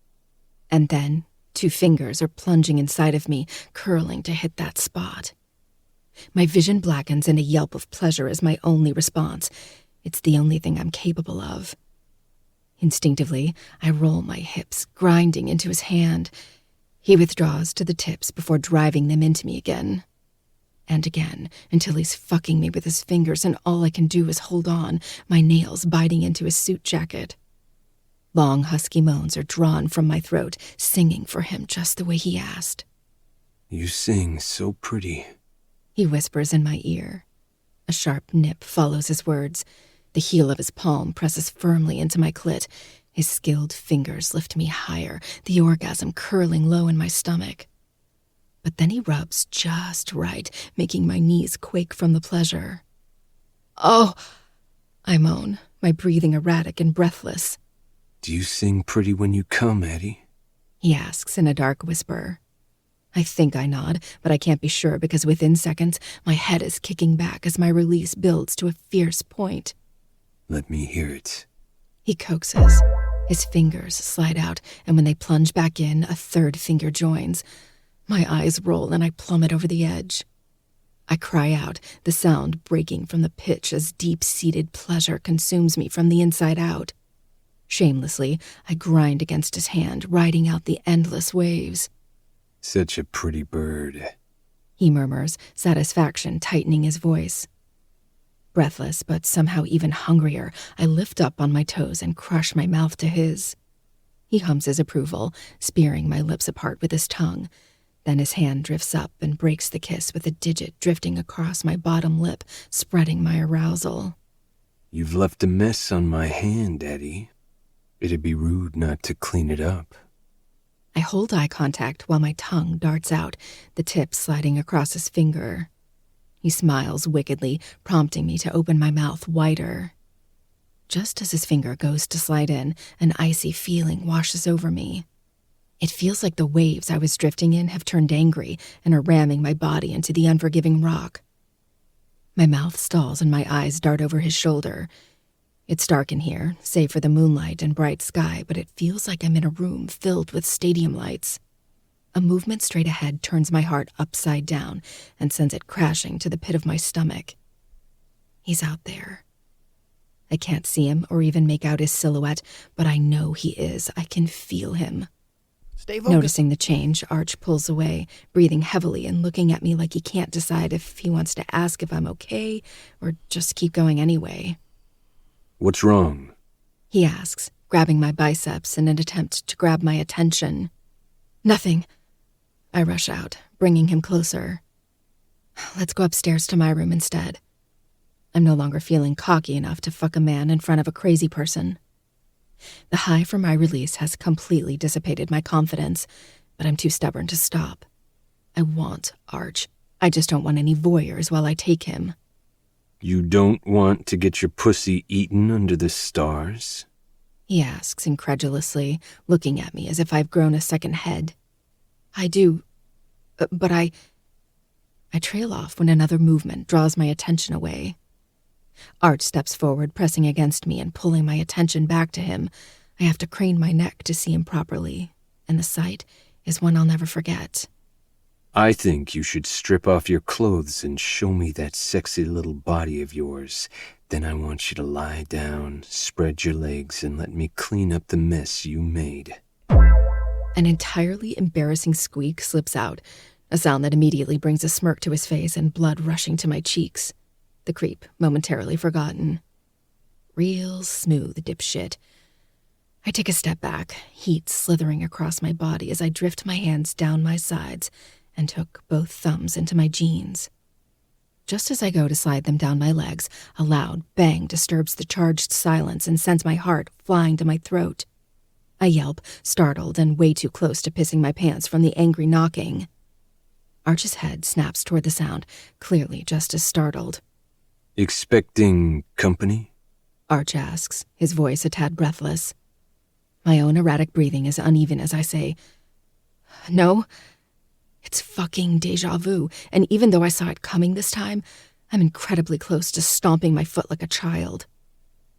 Speaker 4: And then 2 fingers are plunging inside of me, curling to hit that spot. My vision blackens and a yelp of pleasure is my only response. It's the only thing I'm capable of. Instinctively, I roll my hips, grinding into his hand. He withdraws to the tips before driving them into me again. And again, until he's fucking me with his fingers and all I can do is hold on, my nails biting into his suit jacket. Long, husky moans are drawn from my throat, singing for him just the way he asked.
Speaker 3: You sing so pretty.
Speaker 4: He whispers in my ear. A sharp nip follows his words. The heel of his palm presses firmly into my clit. His skilled fingers lift me higher, the orgasm curling low in my stomach. But then he rubs just right, making my knees quake from the pleasure. Oh, I moan, my breathing erratic and breathless.
Speaker 3: Do you sing pretty when you come, Addie?
Speaker 4: He asks in a dark whisper. I think I nod, but I can't be sure because within seconds, my head is kicking back as my release builds to a fierce point.
Speaker 3: Let me hear it.
Speaker 4: He coaxes, His fingers slide out, and when they plunge back in, a third finger joins. My eyes roll and I plummet over the edge. I cry out, the sound breaking from the pitch as deep-seated pleasure consumes me from the inside out. Shamelessly, I grind against his hand, riding out the endless waves.
Speaker 3: Such a pretty bird,
Speaker 4: He murmurs, satisfaction tightening his voice. Breathless, but somehow even hungrier, I lift up on my toes and crush my mouth to his. He hums his approval, spearing my lips apart with his tongue. Then his hand drifts up and breaks the kiss with a digit drifting across my bottom lip, spreading my arousal.
Speaker 3: You've left a mess on my hand, Eddie. It'd be rude not to clean it up.
Speaker 4: I hold eye contact while my tongue darts out, the tip sliding across his finger. He smiles wickedly, prompting me to open my mouth wider. Just as his finger goes to slide in, an icy feeling washes over me. It feels like the waves I was drifting in have turned angry and are ramming my body into the unforgiving rock. My mouth stalls and my eyes dart over his shoulder. It's dark in here, save for the moonlight and bright sky, but it feels like I'm in a room filled with stadium lights. A movement straight ahead turns my heart upside down and sends it crashing to the pit of my stomach. He's out there. I can't see him or even make out his silhouette, but I know he is. I can feel him.
Speaker 1: Stay focused.
Speaker 4: Noticing the change, Arch pulls away, breathing heavily and looking at me like he can't decide if he wants to ask if I'm okay or just keep going anyway.
Speaker 3: What's wrong?
Speaker 4: He asks, grabbing my biceps in an attempt to grab my attention. Nothing. I rush out, bringing him closer. Let's go upstairs to my room instead. I'm no longer feeling cocky enough to fuck a man in front of a crazy person. The high from my release has completely dissipated my confidence, but I'm too stubborn to stop. I want Arch. I just don't want any voyeurs while I take him.
Speaker 3: You don't want to get your pussy eaten under the stars?
Speaker 4: He asks incredulously, looking at me as if I've grown a second head. I do, but I trail off when another movement draws my attention away. Arch steps forward, pressing against me and pulling my attention back to him. I have to crane my neck to see him properly, and the sight is one I'll never forget.
Speaker 3: I think you should strip off your clothes and show me that sexy little body of yours. Then I want you to lie down, spread your legs, and let me clean up the mess you made.
Speaker 4: An entirely embarrassing squeak slips out, a sound that immediately brings a smirk to his face and blood rushing to my cheeks. The creep momentarily forgotten. Real smooth, dipshit. I take a step back, heat slithering across my body as I drift my hands down my sides and took both thumbs into my jeans. Just as I go to slide them down my legs, a loud bang disturbs the charged silence and sends my heart flying to my throat. I yelp, startled and way too close to pissing my pants from the angry knocking. Arch's head snaps toward the sound, clearly just as startled.
Speaker 3: Expecting company?
Speaker 4: Arch asks, his voice a tad breathless. My own erratic breathing is uneven as I say, No. It's fucking déjà vu, and even though I saw it coming this time, I'm incredibly close to stomping my foot like a child.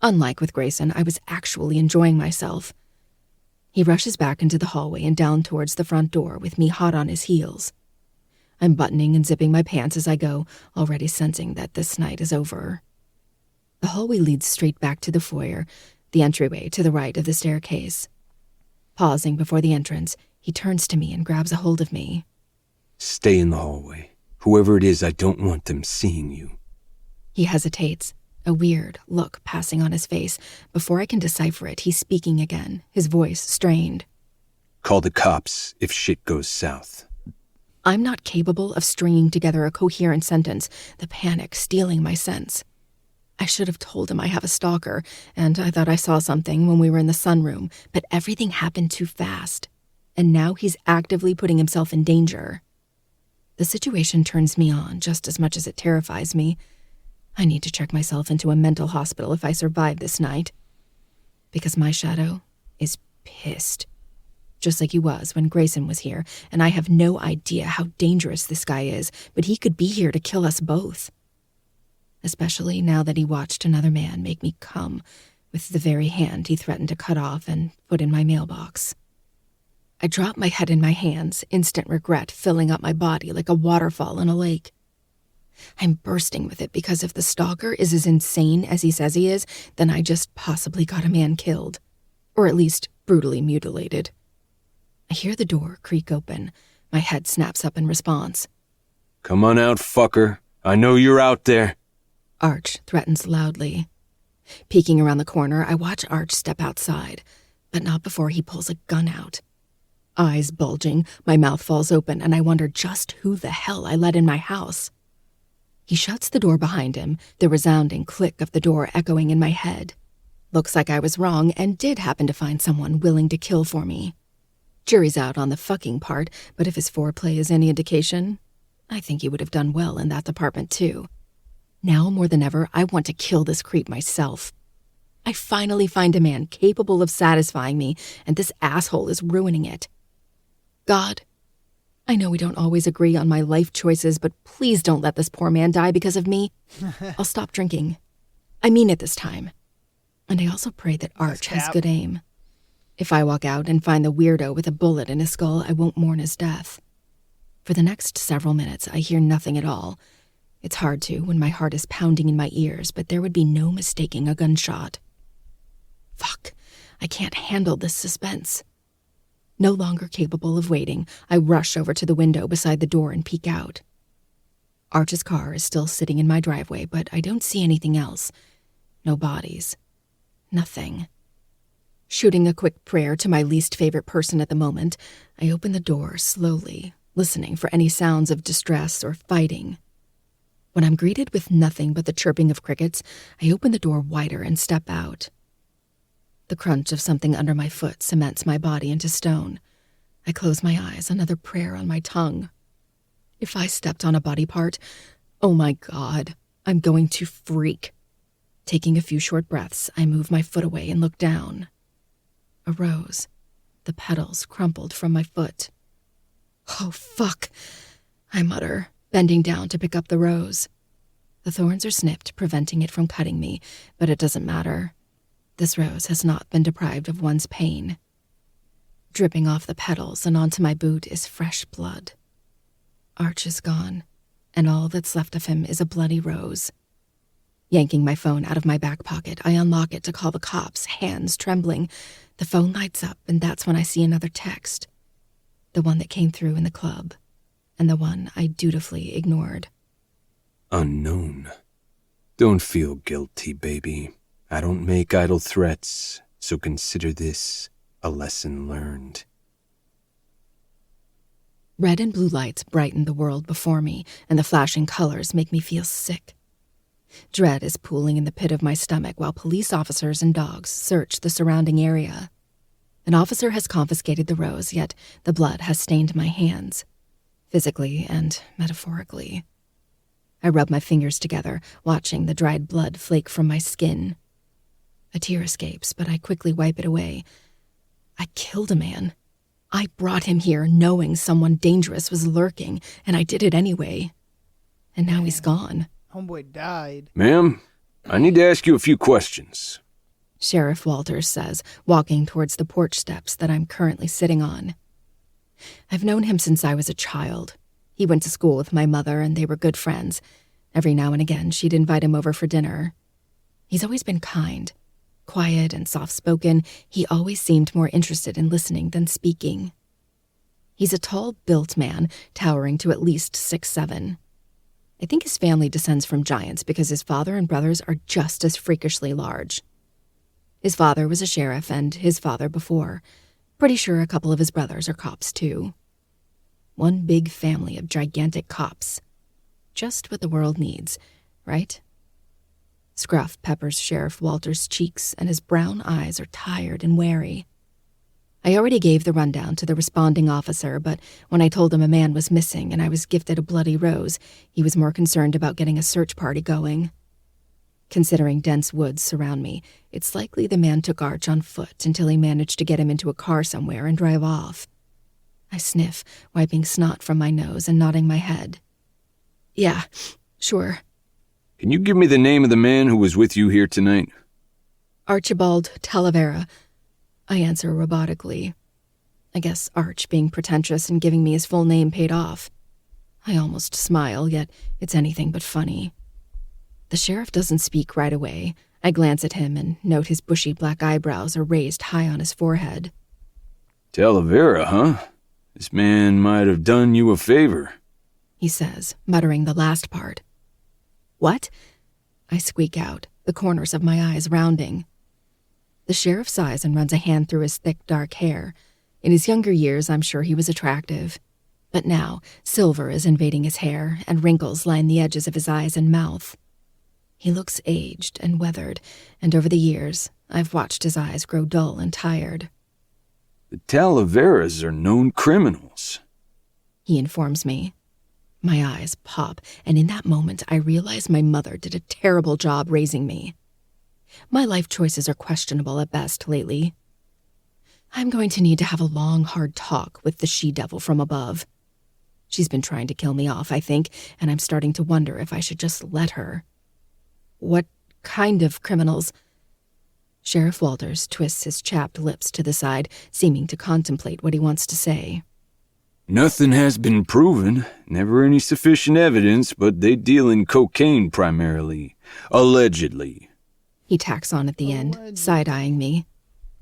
Speaker 4: Unlike with Grayson, I was actually enjoying myself. He rushes back into the hallway and down towards the front door with me hot on his heels. I'm buttoning and zipping my pants as I go, already sensing that this night is over. The hallway leads straight back to the foyer, the entryway to the right of the staircase. Pausing before the entrance, he turns to me and grabs a hold of me.
Speaker 3: Stay in the hallway. Whoever it is, I don't want them seeing you.
Speaker 4: He hesitates, a weird look passing on his face. Before I can decipher it, he's speaking again, his voice strained.
Speaker 3: Call the cops if shit goes south.
Speaker 4: I'm not capable of stringing together a coherent sentence, the panic stealing my sense. I should have told him I have a stalker, and I thought I saw something when we were in the sunroom, but everything happened too fast. And now he's actively putting himself in danger. The situation turns me on just as much as it terrifies me. I need to check myself into a mental hospital if I survive this night. Because my shadow is pissed. Just like he was when Grayson was here, and I have no idea how dangerous this guy is, but he could be here to kill us both. Especially now that he watched another man make me come with the very hand he threatened to cut off and put in my mailbox. I dropped my head in my hands, instant regret filling up my body like a waterfall in a lake. I'm bursting with it because if the stalker is as insane as he says he is, then I just possibly got a man killed. Or at least brutally mutilated. I hear the door creak open. My head snaps up in response.
Speaker 3: Come on out, fucker. I know you're out there.
Speaker 4: Arch threatens loudly. Peeking around the corner, I watch Arch step outside, but not before he pulls a gun out. Eyes bulging, my mouth falls open, and I wonder just who the hell I let in my house. He shuts the door behind him, the resounding click of the door echoing in my head. Looks like I was wrong and did happen to find someone willing to kill for me. Jury's out on the fucking part, but if his foreplay is any indication, I think he would have done well in that department too. Now more than ever, I want to kill this creep myself. I finally find a man capable of satisfying me, and this asshole is ruining it. God, I know we don't always agree on my life choices, but please don't let this poor man die because of me. I'll stop drinking. I mean it this time. And I also pray that Arch has good aim. If I walk out and find the weirdo with a bullet in his skull, I won't mourn his death. For the next several minutes, I hear nothing at all. It's hard to when my heart is pounding in my ears, but there would be no mistaking a gunshot. Fuck, I can't handle this suspense. No longer capable of waiting, I rush over to the window beside the door and peek out. Arch's car is still sitting in my driveway, but I don't see anything else. No bodies. Nothing. Shooting a quick prayer to my least favorite person at the moment, I open the door slowly, listening for any sounds of distress or fighting. When I'm greeted with nothing but the chirping of crickets, I open the door wider and step out. The crunch of something under my foot cements my body into stone. I close my eyes, another prayer on my tongue. If I stepped on a body part, oh my God, I'm going to freak. Taking a few short breaths, I move my foot away and look down. A rose, the petals crumpled from my foot. Oh, fuck, I mutter, bending down to pick up the rose. The thorns are snipped, preventing it from cutting me, but it doesn't matter. This rose has not been deprived of one's pain. Dripping off the petals and onto my boot is fresh blood. Arch is gone, and all that's left of him is a bloody rose. Yanking my phone out of my back pocket, I unlock it to call the cops, hands trembling. The phone lights up, and that's when I see another text. The one that came through in the club, and the one I dutifully ignored.
Speaker 3: Unknown. Don't feel guilty, baby. I don't make idle threats, so consider this a lesson learned.
Speaker 4: Red and blue lights brighten the world before me, and the flashing colors make me feel sick. Dread is pooling in the pit of my stomach while police officers and dogs search the surrounding area. An officer has confiscated the rose, yet the blood has stained my hands, physically and metaphorically. I rub my fingers together, watching the dried blood flake from my skin. A tear escapes, but I quickly wipe it away. I killed a man. I brought him here knowing someone dangerous was lurking, and I did it anyway. And now he's gone.
Speaker 1: Homeboy died.
Speaker 3: Ma'am, I need to ask you a few questions.
Speaker 4: Sheriff Walters says, walking towards the porch steps that I'm currently sitting on. I've known him since I was a child. He went to school with my mother, and they were good friends. Every now and again, she'd invite him over for dinner. He's always been kind. Quiet and soft-spoken, he always seemed more interested in listening than speaking. He's a tall, built man, towering to at least 6'7". I think his family descends from giants because his father and brothers are just as freakishly large. His father was a sheriff, and his father before. Pretty sure a couple of his brothers are cops, too. One big family of gigantic cops. Just what the world needs, right? Scruff peppers Sheriff Walters' cheeks, and his brown eyes are tired and wary. I already gave the rundown to the responding officer, but when I told him a man was missing and I was gifted a bloody rose, he was more concerned about getting a search party going. Considering dense woods surround me, it's likely the man took Arch on foot until he managed to get him into a car somewhere and drive off. I sniff, wiping snot from my nose and nodding my head. Yeah, sure.
Speaker 3: Can you give me the name of the man who was with you here tonight?
Speaker 4: Archibald Talavera, I answer robotically. I guess Arch being pretentious and giving me his full name paid off. I almost smile, yet it's anything but funny. The sheriff doesn't speak right away. I glance at him and note his bushy black eyebrows are raised high on his forehead.
Speaker 3: Talavera, huh? This man might have done you a favor,
Speaker 4: he says, muttering the last part. What? I squeak out, the corners of my eyes rounding. The sheriff sighs and runs a hand through his thick, dark hair. In his younger years, I'm sure he was attractive. But now, silver is invading his hair, and wrinkles line the edges of his eyes and mouth. He looks aged and weathered, and over the years, I've watched his eyes grow dull and tired.
Speaker 3: The Talaveras are known criminals,
Speaker 4: he informs me. My eyes pop, and in that moment, I realize my mother did a terrible job raising me. My life choices are questionable at best lately. I'm going to need to have a long, hard talk with the she-devil from above. She's been trying to kill me off, I think, and I'm starting to wonder if I should just let her. What kind of criminals? Sheriff Walters twists his chapped lips to the side, seeming to contemplate what he wants to say.
Speaker 3: Nothing has been proven, never any sufficient evidence, but they deal in cocaine primarily. Allegedly.
Speaker 4: He tacks on at the end, side-eyeing me.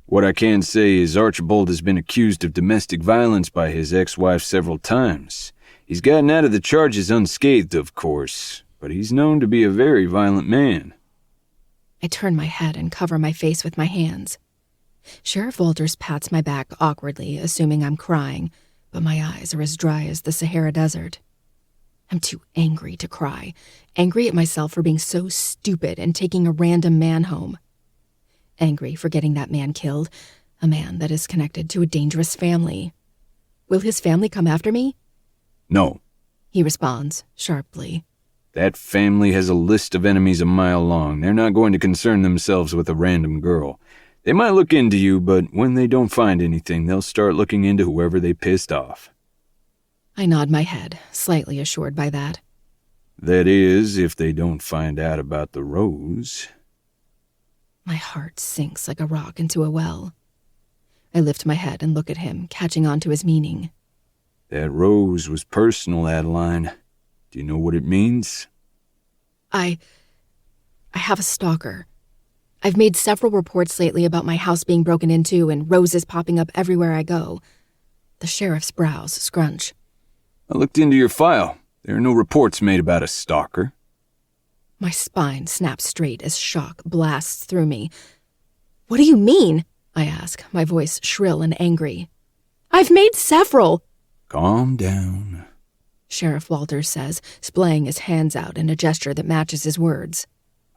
Speaker 3: What I can say is Archibald has been accused of domestic violence by his ex-wife several times. He's gotten out of the charges unscathed, of course, but he's known to be a very violent man.
Speaker 4: I turn my head and cover my face with my hands. Sheriff Walters pats my back awkwardly, assuming I'm crying, but my eyes are as dry as the Sahara Desert. I'm too angry to cry, angry at myself for being so stupid and taking a random man home. Angry for getting that man killed, a man that is connected to a dangerous family. Will his family come after me?
Speaker 3: No,
Speaker 4: he responds, sharply.
Speaker 3: That family has a list of enemies a mile long. They're not going to concern themselves with a random girl. They might look into you, but when they don't find anything, they'll start looking into whoever they pissed off.
Speaker 4: I nod my head, slightly assured by that.
Speaker 3: That is, if they don't find out about the rose.
Speaker 4: My heart sinks like a rock into a well. I lift my head and look at him, catching on to his meaning.
Speaker 3: That rose was personal, Adeline. Do you know what it means?
Speaker 4: I have a stalker. I've made several reports lately about my house being broken into and roses popping up everywhere I go. The sheriff's brows scrunch.
Speaker 3: I looked into your file. There are no reports made about a stalker.
Speaker 4: My spine snaps straight as shock blasts through me. What do you mean? I ask, my voice shrill and angry. I've made several.
Speaker 3: Calm down,
Speaker 4: Sheriff Walters says, splaying his hands out in a gesture that matches his words.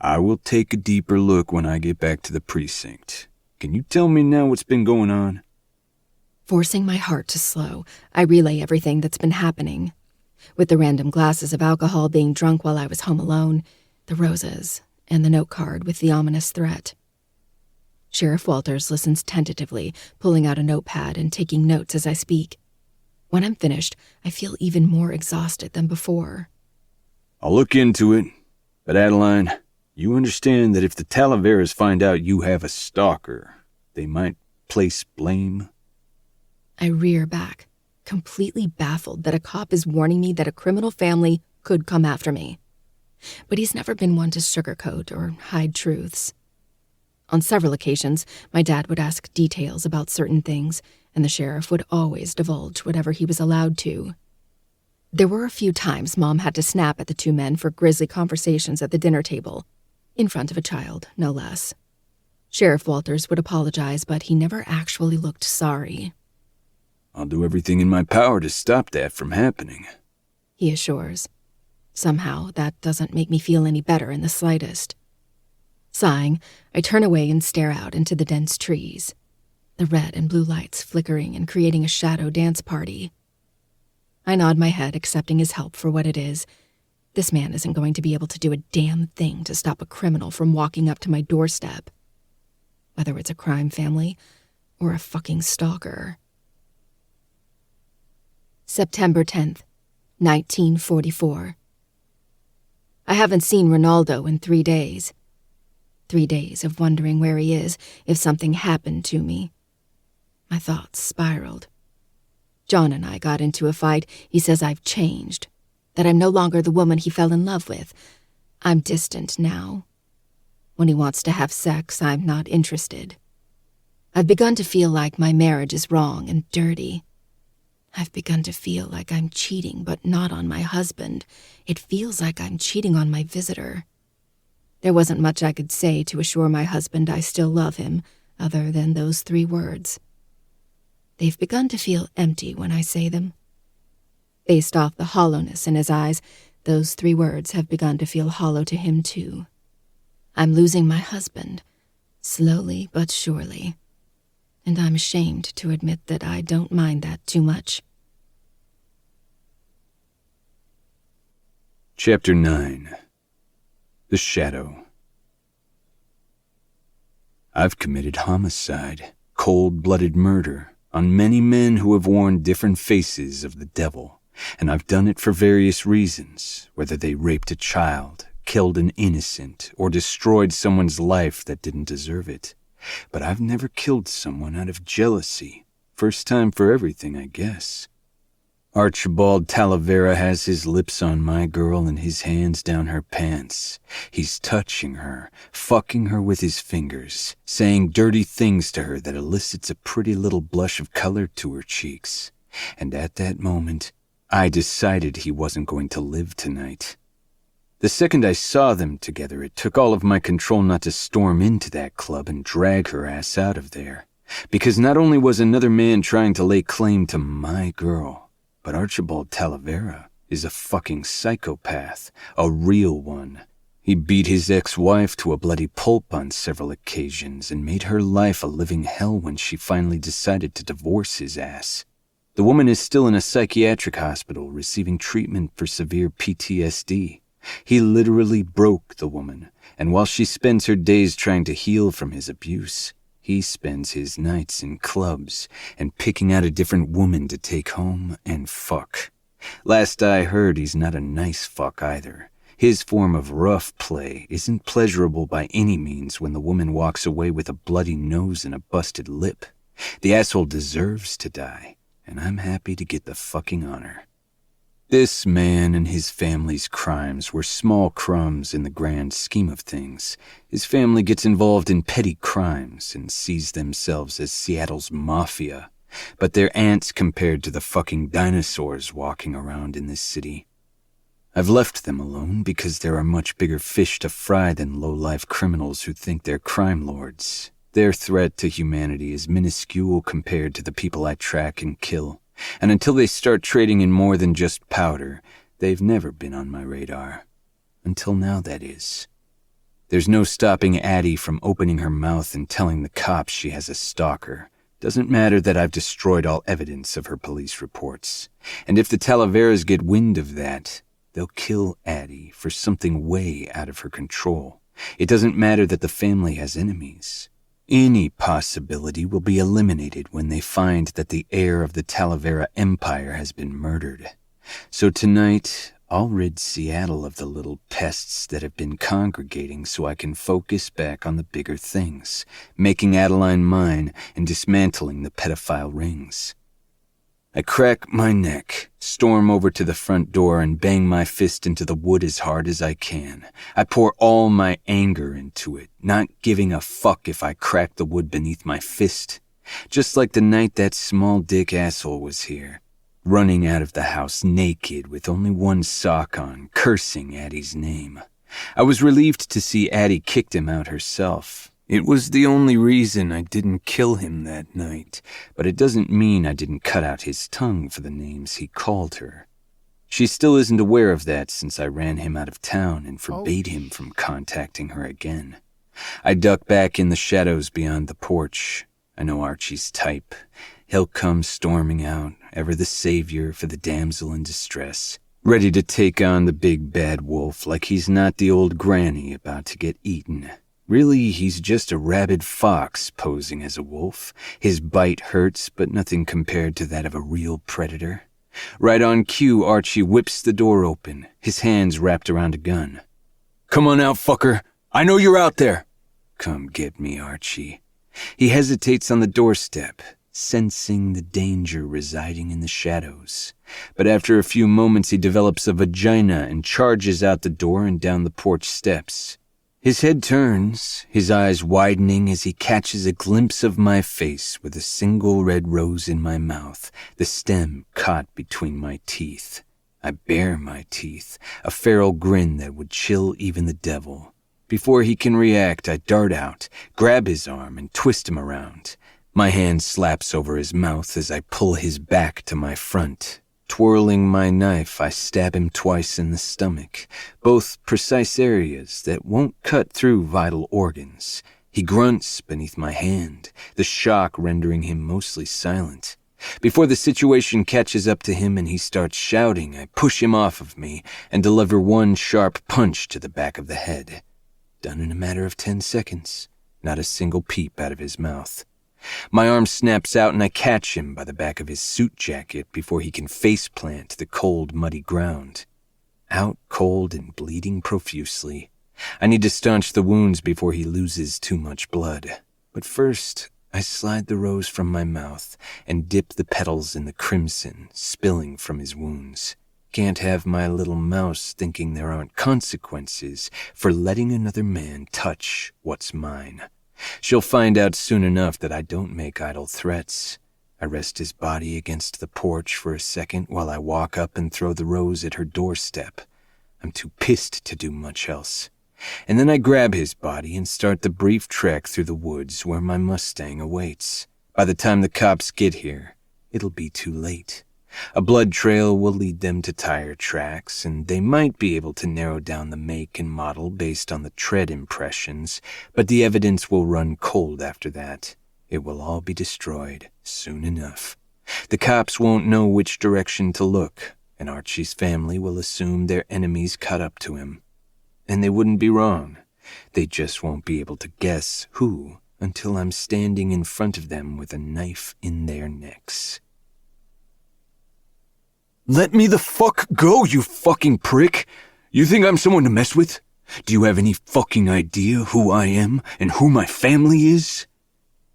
Speaker 3: I will take a deeper look when I get back to the precinct. Can you tell me now what's been going on?
Speaker 4: Forcing my heart to slow, I relay everything that's been happening. With the random glasses of alcohol being drunk while I was home alone, the roses, and the note card with the ominous threat. Sheriff Walters listens tentatively, pulling out a notepad and taking notes as I speak. When I'm finished, I feel even more exhausted than before.
Speaker 3: I'll look into it, but Adeline, you understand that if the Talaveras find out you have a stalker, they might place blame?
Speaker 4: I rear back, completely baffled that a cop is warning me that a criminal family could come after me. But he's never been one to sugarcoat or hide truths. On several occasions, my dad would ask details about certain things, and the sheriff would always divulge whatever he was allowed to. There were a few times Mom had to snap at the two men for grisly conversations at the dinner table, in front of a child, no less. Sheriff Walters would apologize, but he never actually looked sorry.
Speaker 3: I'll do everything in my power to stop that from happening,
Speaker 4: he assures. Somehow, that doesn't make me feel any better in the slightest. Sighing, I turn away and stare out into the dense trees, the red and blue lights flickering and creating a shadow dance party. I nod my head, accepting his help for what it is. This man isn't going to be able to do a damn thing to stop a criminal from walking up to my doorstep. Whether it's a crime family or a fucking stalker. September 10th, 1944. I haven't seen Ronaldo in 3 days. 3 days of wondering where he is if something happened to me. My thoughts spiraled. John and I got into a fight. He says I've changed, that I'm no longer the woman he fell in love with. I'm distant now. When he wants to have sex, I'm not interested. I've begun to feel like my marriage is wrong and dirty. I've begun to feel like I'm cheating, but not on my husband. It feels like I'm cheating on my visitor. There wasn't much I could say to assure my husband I still love him, other than those 3 words. They've begun to feel empty when I say them. Based off the hollowness in his eyes, those 3 words have begun to feel hollow to him too. I'm losing my husband, slowly but surely. And I'm ashamed to admit that I don't mind that too much.
Speaker 3: Chapter 9. The Shadow. I've committed homicide, cold-blooded murder, on many men who have worn different faces of the devil, and I've done it for various reasons, whether they raped a child, killed an innocent, or destroyed someone's life that didn't deserve it. But I've never killed someone out of jealousy. First time for everything, I guess. Archibald Talavera has his lips on my girl and his hands down her pants. He's touching her, fucking her with his fingers, saying dirty things to her that elicits a pretty little blush of color to her cheeks. And at that moment, I decided he wasn't going to live tonight. The second I saw them together, it took all of my control not to storm into that club and drag her ass out of there. Because not only was another man trying to lay claim to my girl, but Archibald Talavera is a fucking psychopath, a real one. He beat his ex-wife to a bloody pulp on several occasions and made her life a living hell when she finally decided to divorce his ass. The woman is still in a psychiatric hospital receiving treatment for severe PTSD. He literally broke the woman, and while she spends her days trying to heal from his abuse, he spends his nights in clubs and picking out a different woman to take home and fuck. Last I heard, he's not a nice fuck either. His form of rough play isn't pleasurable by any means when the woman walks away with a bloody nose and a busted lip. The asshole deserves to die, and I'm happy to get the fucking honor. This man and his family's crimes were small crumbs in the grand scheme of things. His family gets involved in petty crimes and sees themselves as Seattle's mafia, but they're ants compared to the fucking dinosaurs walking around in this city. I've left them alone because there are much bigger fish to fry than low-life criminals who think they're crime lords. Their threat to humanity is minuscule compared to the people I track and kill. And until they start trading in more than just powder, they've never been on my radar. Until now, that is. There's no stopping Addie from opening her mouth and telling the cops she has a stalker. Doesn't matter that I've destroyed all evidence of her police reports. And if the Talaveras get wind of that, they'll kill Addie for something way out of her control. It doesn't matter that the family has enemies. Any possibility will be eliminated when they find that the heir of the Talavera Empire has been murdered. So tonight, I'll rid Seattle of the little pests that have been congregating so I can focus back on the bigger things, making Adeline mine and dismantling the pedophile rings. I crack my neck, storm over to the front door and bang my fist into the wood as hard as I can. I pour all my anger into it, not giving a fuck if I crack the wood beneath my fist. Just like the night that small dick asshole was here, running out of the house naked with only one sock on, cursing Addie's name. I was relieved to see Addie kicked him out herself. It was the only reason I didn't kill him that night, but it doesn't mean I didn't cut out his tongue for the names he called her. She still isn't aware of that since I ran him out of town and forbade him from contacting her again. I duck back in the shadows beyond the porch. I know Archie's type. He'll come storming out, ever the savior for the damsel in distress, ready to take on the big bad wolf like he's not the old granny about to get eaten. Really, he's just a rabid fox posing as a wolf. His bite hurts, but nothing compared to that of a real predator. Right on cue, Archie whips the door open, his hands wrapped around a gun. "Come on out, fucker. I know you're out there." Come get me, Archie. He hesitates on the doorstep, sensing the danger residing in the shadows. But after a few moments he develops a vagina and charges out the door and down the porch steps. His head turns, his eyes widening as he catches a glimpse of my face with a single red rose in my mouth, the stem caught between my teeth. I bare my teeth, a feral grin that would chill even the devil. Before he can react, I dart out, grab his arm, and twist him around. My hand slaps over his mouth as I pull his back to my front. Twirling my knife, I stab him twice in the stomach, both precise areas that won't cut through vital organs. He grunts beneath my hand, the shock rendering him mostly silent. Before the situation catches up to him and he starts shouting, I push him off of me and deliver one sharp punch to the back of the head. Done in a matter of 10 seconds, not a single peep out of his mouth. My arm snaps out and I catch him by the back of his suit jacket before he can face plant to the cold, muddy ground. Out cold and bleeding profusely. I need to staunch the wounds before he loses too much blood. But first, I slide the rose from my mouth and dip the petals in the crimson, spilling from his wounds. Can't have my little mouse thinking there aren't consequences for letting another man touch what's mine. She'll find out soon enough that I don't make idle threats. I rest his body against the porch for a second while I walk up and throw the rose at her doorstep. I'm too pissed to do much else. And then I grab his body and start the brief trek through the woods where my Mustang awaits. By the time the cops get here, it'll be too late. A blood trail will lead them to tire tracks, and they might be able to narrow down the make and model based on the tread impressions, but the evidence will run cold after that. It will all be destroyed soon enough. The cops won't know which direction to look, and Archie's family will assume their enemies caught up to him. And they wouldn't be wrong. They just won't be able to guess who until I'm standing in front of them with a knife in their necks.
Speaker 5: Let me the fuck go, you fucking prick! You think I'm someone to mess with? Do you have any fucking idea who I am and who my family is?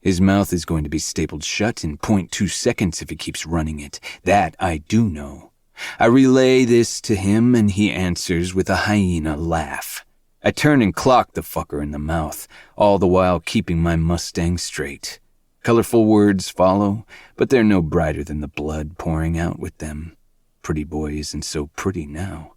Speaker 3: His mouth is going to be stapled shut in 0.2 seconds if he keeps running it. That I do know. I relay this to him and he answers with a hyena laugh. I turn and clock the fucker in the mouth, all the while keeping my Mustang straight. Colorful words follow, but they're no brighter than the blood pouring out with them. Pretty boy isn't so pretty now.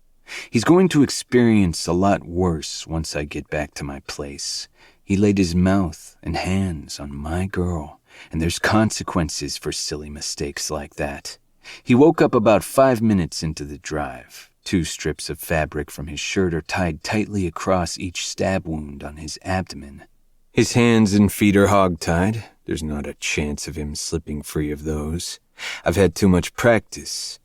Speaker 3: He's going to experience a lot worse once I get back to my place. He laid his mouth and hands on my girl, and there's consequences for silly mistakes like that. He woke up about 5 minutes into the drive. 2 strips of fabric from his shirt are tied tightly across each stab wound on his abdomen. His hands and feet are hogtied. There's not a chance of him slipping free of those. I've had too much practice.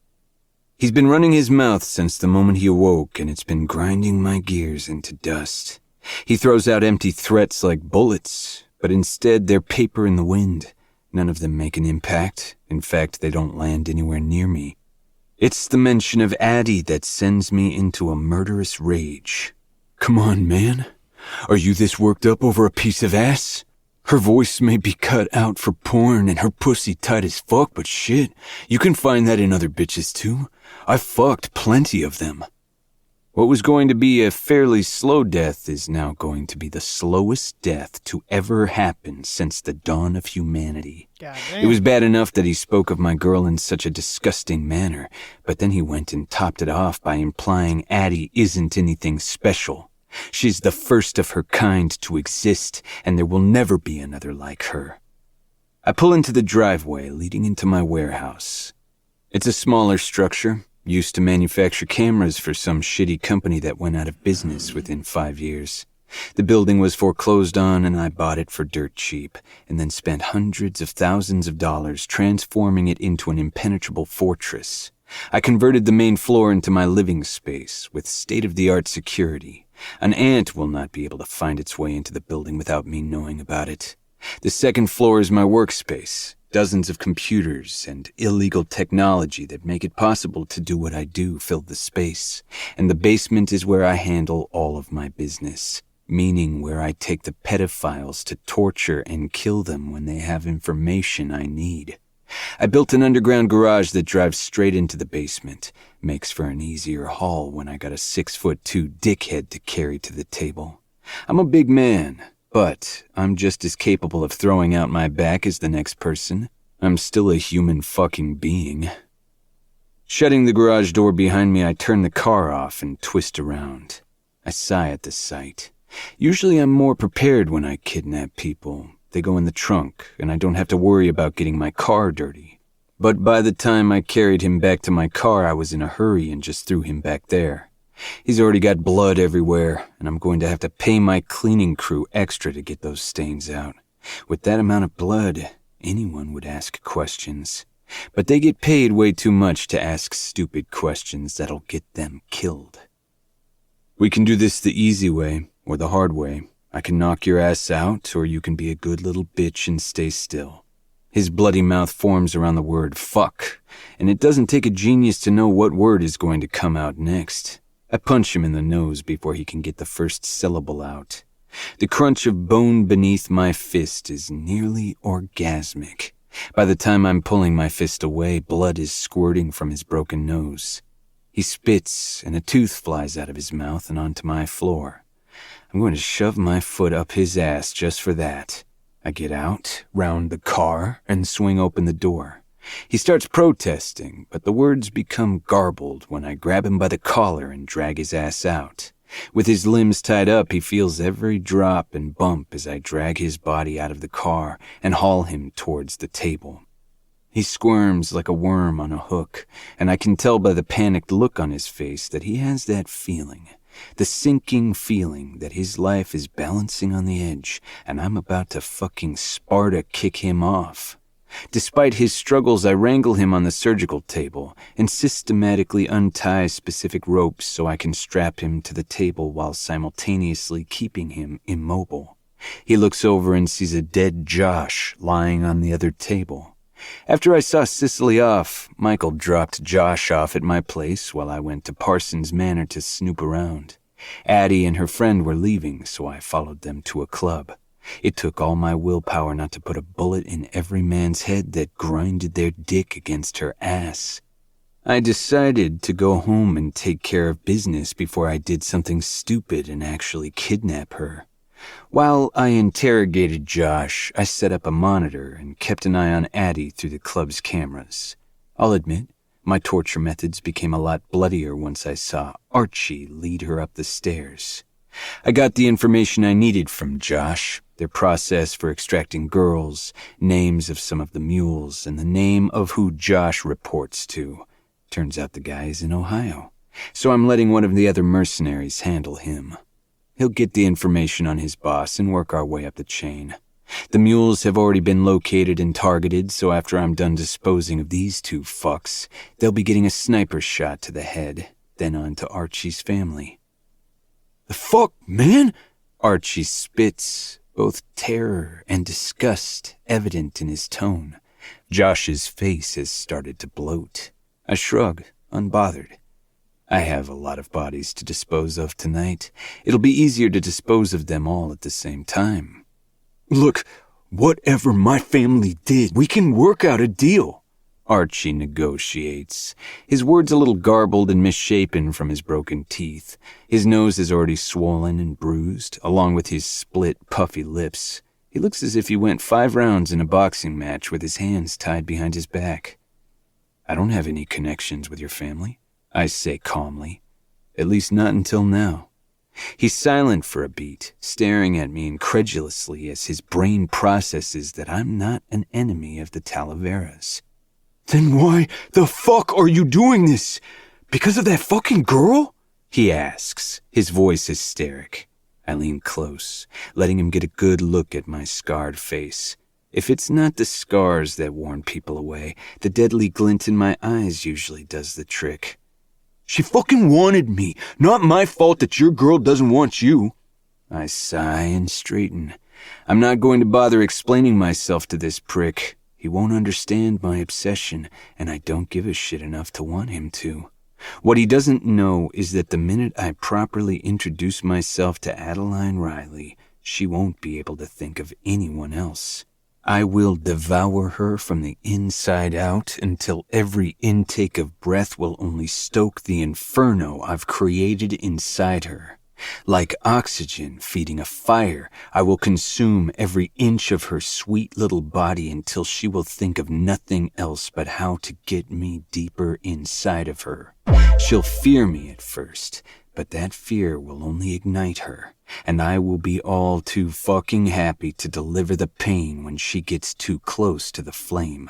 Speaker 3: He's been running his mouth since the moment he awoke, and it's been grinding my gears into dust. He throws out empty threats like bullets, but instead they're paper in the wind. None of them make an impact. In fact, they don't land anywhere near me. It's the mention of Addie that sends me into a murderous rage.
Speaker 5: Come on, man. Are you this worked up over a piece of ass? Her voice may be cut out for porn and her pussy tight as fuck, but shit, you can find that in other bitches too. I've fucked plenty of them.
Speaker 3: What was going to be a fairly slow death is now going to be the slowest death to ever happen since the dawn of humanity. It was bad enough that he spoke of my girl in such a disgusting manner, but then he went and topped it off by implying Addie isn't anything special. She's the first of her kind to exist, and there will never be another like her. I pull into the driveway leading into my warehouse. It's a smaller structure, used to manufacture cameras for some shitty company that went out of business within 5 years. The building was foreclosed on and I bought it for dirt cheap, and then spent hundreds of thousands of dollars transforming it into an impenetrable fortress. I converted the main floor into my living space with state-of-the-art security. An ant will not be able to find its way into the building without me knowing about it. The second floor is my workspace. Dozens of computers and illegal technology that make it possible to do what I do fill the space. And the basement is where I handle all of my business.
Speaker 5: meaning where I take the pedophiles to torture and kill them when they have information I need. I built an underground garage that drives straight into the basement. Makes for an easier haul when I got a 6'2" dickhead to carry to the table. I'm a big man, but I'm just as capable of throwing out my back as the next person. I'm still a human fucking being. Shutting the garage door behind me, I turn the car off and twist around. I sigh at the sight. Usually I'm more prepared when I kidnap people. They go in the trunk, and I don't have to worry about getting my car dirty. But by the time I carried him back to my car, I was in a hurry and just threw him back there. He's already got blood everywhere, and I'm going to have to pay my cleaning crew extra to get those stains out. With that amount of blood, anyone would ask questions. But they get paid way too much to ask stupid questions that'll get them killed. We can do this the easy way, or the hard way. I can knock your ass out, or you can be a good little bitch and stay still. His bloody mouth forms around the word fuck, and it doesn't take a genius to know what word is going to come out next. I punch him in the nose before he can get the first syllable out. The crunch of bone beneath my fist is nearly orgasmic. By the time I'm pulling my fist away, blood is squirting from his broken nose. He spits, and a tooth flies out of his mouth and onto my floor. I'm going to shove my foot up his ass just for that. I get out, round the car, and swing open the door. He starts protesting, but the words become garbled when I grab him by the collar and drag his ass out. With his limbs tied up, he feels every drop and bump as I drag his body out of the car and haul him towards the table. He squirms like a worm on a hook, and I can tell by the panicked look on his face that he has that feeling. The sinking feeling that his life is balancing on the edge, and I'm about to fucking Sparta kick him off. Despite his struggles, I wrangle him on the surgical table and systematically untie specific ropes so I can strap him to the table while simultaneously keeping him immobile. He looks over and sees a dead Josh lying on the other table. After I saw Cicely off, Michael dropped Josh off at my place while I went to Parsons Manor to snoop around. Addie and her friend were leaving, so I followed them to a club. It took all my willpower not to put a bullet in every man's head that grinded their dick against her ass. I decided to go home and take care of business before I did something stupid and actually kidnap her. While I interrogated Josh, I set up a monitor and kept an eye on Addie through the club's cameras. I'll admit, my torture methods became a lot bloodier once I saw Archie lead her up the stairs. I got the information I needed from Josh, their process for extracting girls, names of some of the mules, and the name of who Josh reports to. Turns out the guy is in Ohio, so I'm letting one of the other mercenaries handle him. He'll get the information on his boss and work our way up the chain. The mules have already been located and targeted, so after I'm done disposing of these two fucks, they'll be getting a sniper shot to the head, then on to Archie's family. "The fuck, man?" Archie spits, both terror and disgust evident in his tone. Josh's face has started to bloat. I shrug, unbothered. I have a lot of bodies to dispose of tonight. It'll be easier to dispose of them all at the same time. "Look, whatever my family did, we can work out a deal," Archie negotiates. His words a little garbled and misshapen from his broken teeth. His nose is already swollen and bruised, along with his split, puffy lips. He looks as if he went 5 rounds in a boxing match with his hands tied behind his back. "I don't have any connections with your family," I say calmly. "At least not until now." He's silent for a beat, staring at me incredulously as his brain processes that I'm not an enemy of the Talaveras. "Then why the fuck are you doing this? Because of that fucking girl?" he asks, his voice hysteric. I lean close, letting him get a good look at my scarred face. If it's not the scars that warn people away, the deadly glint in my eyes usually does the trick. "She fucking wanted me. Not my fault that your girl doesn't want you." I sigh and straighten. I'm not going to bother explaining myself to this prick. He won't understand my obsession, and I don't give a shit enough to want him to. What he doesn't know is that the minute I properly introduce myself to Adeline Riley, she won't be able to think of anyone else. I will devour her from the inside out until every intake of breath will only stoke the inferno I've created inside her. Like oxygen feeding a fire, I will consume every inch of her sweet little body until she will think of nothing else but how to get me deeper inside of her. She'll fear me at first, but that fear will only ignite her, and I will be all too fucking happy to deliver the pain when she gets too close to the flame.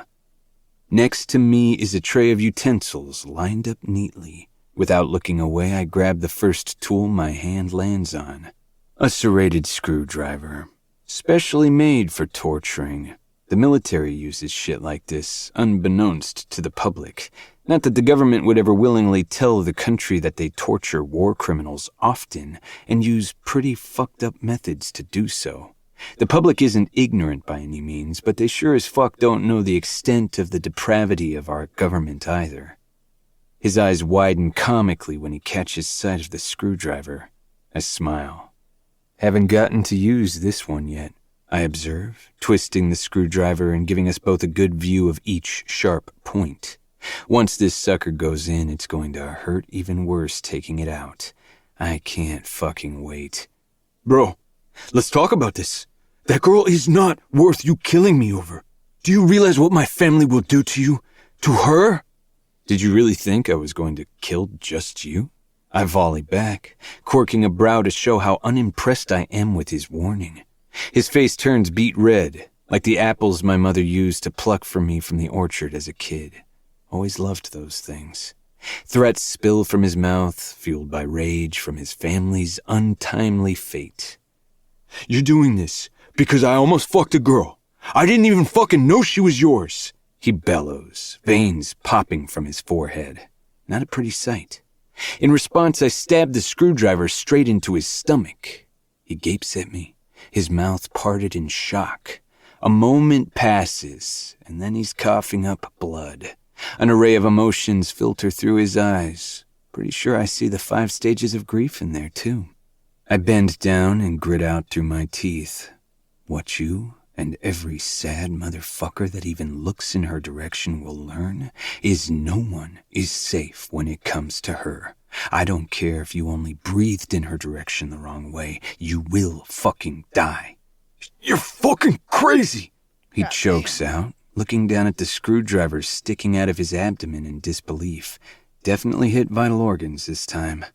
Speaker 5: Next to me is a tray of utensils lined up neatly. Without looking away, I grab the first tool my hand lands on. A serrated screwdriver, specially made for torturing. The military uses shit like this, unbeknownst to the public. Not that the government would ever willingly tell the country that they torture war criminals often and use pretty fucked up methods to do so. The public isn't ignorant by any means, but they sure as fuck don't know the extent of the depravity of our government either. His eyes widen comically when he catches sight of the screwdriver. I smile. Haven't gotten to use this one yet, I observe, twisting the screwdriver and giving us both a good view of each sharp point. Once this sucker goes in, it's going to hurt even worse taking it out. I can't fucking wait.
Speaker 6: Bro, let's talk about this. That girl is not worth you killing me over. Do you realize what my family will do to you? To her?
Speaker 5: Did you really think I was going to kill just you? I volley back, quirking a brow to show how unimpressed I am with his warning. His face turns beet red, like the apples my mother used to pluck for me from the orchard as a kid. Always loved those things. Threats spill from his mouth, fueled by rage from his family's untimely fate.
Speaker 6: You're doing this because I almost fucked a girl. I didn't even fucking know she was yours.
Speaker 5: He bellows, veins popping from his forehead. Not a pretty sight. In response, I stab the screwdriver straight into his stomach. He gapes at me, his mouth parted in shock. A moment passes, and then he's coughing up blood. An array of emotions filter through his eyes. Pretty sure I see the 5 stages of grief in there, too. I bend down and grit out through my teeth. What you and every sad motherfucker that even looks in her direction will learn is no one is safe when it comes to her. I don't care if you only breathed in her direction the wrong way. You will fucking die.
Speaker 6: You're fucking crazy!
Speaker 5: He chokes out, looking down at the screwdriver sticking out of his abdomen in disbelief. Definitely hit vital organs this time.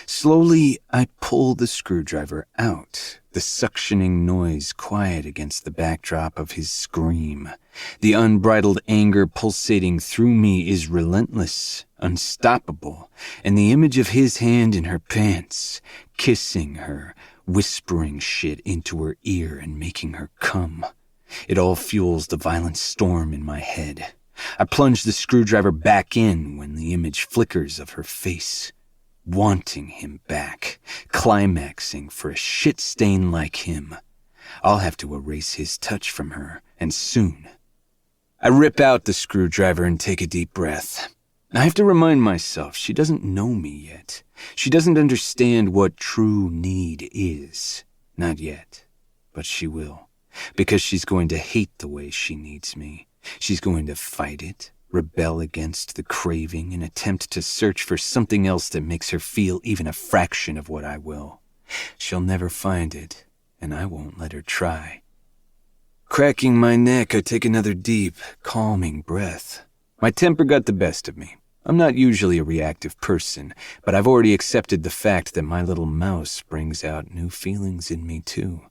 Speaker 5: Slowly, I pull the screwdriver out, the suctioning noise quiet against the backdrop of his scream. The unbridled anger pulsating through me is relentless, unstoppable, and the image of his hand in her pants, kissing her, whispering shit into her ear and making her come. It all fuels the violent storm in my head. I plunge the screwdriver back in when the image flickers of her face. Wanting him back, climaxing for a shit stain like him. I'll have to erase his touch from her, and soon. I rip out the screwdriver and take a deep breath. I have to remind myself she doesn't know me yet. She doesn't understand what true need is. Not yet, but she will. Because she's going to hate the way she needs me. She's going to fight it. Rebel against the craving and attempt to search for something else that makes her feel even a fraction of what I will. She'll never find it, and I won't let her try. Cracking my neck, I take another deep, calming breath. My temper got the best of me. I'm not usually a reactive person, but I've already accepted the fact that my little mouse brings out new feelings in me too.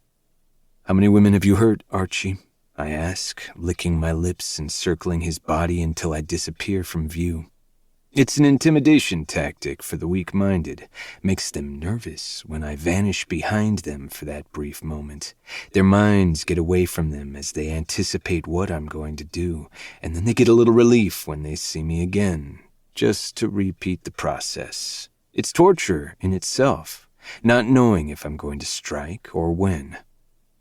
Speaker 5: How many women have you hurt, Archie? I ask, licking my lips and circling his body until I disappear from view. It's an intimidation tactic for the weak-minded. Makes them nervous when I vanish behind them for that brief moment. Their minds get away from them as they anticipate what I'm going to do, and then they get a little relief when they see me again, just to repeat the process. It's torture in itself, not knowing if I'm going to strike or when.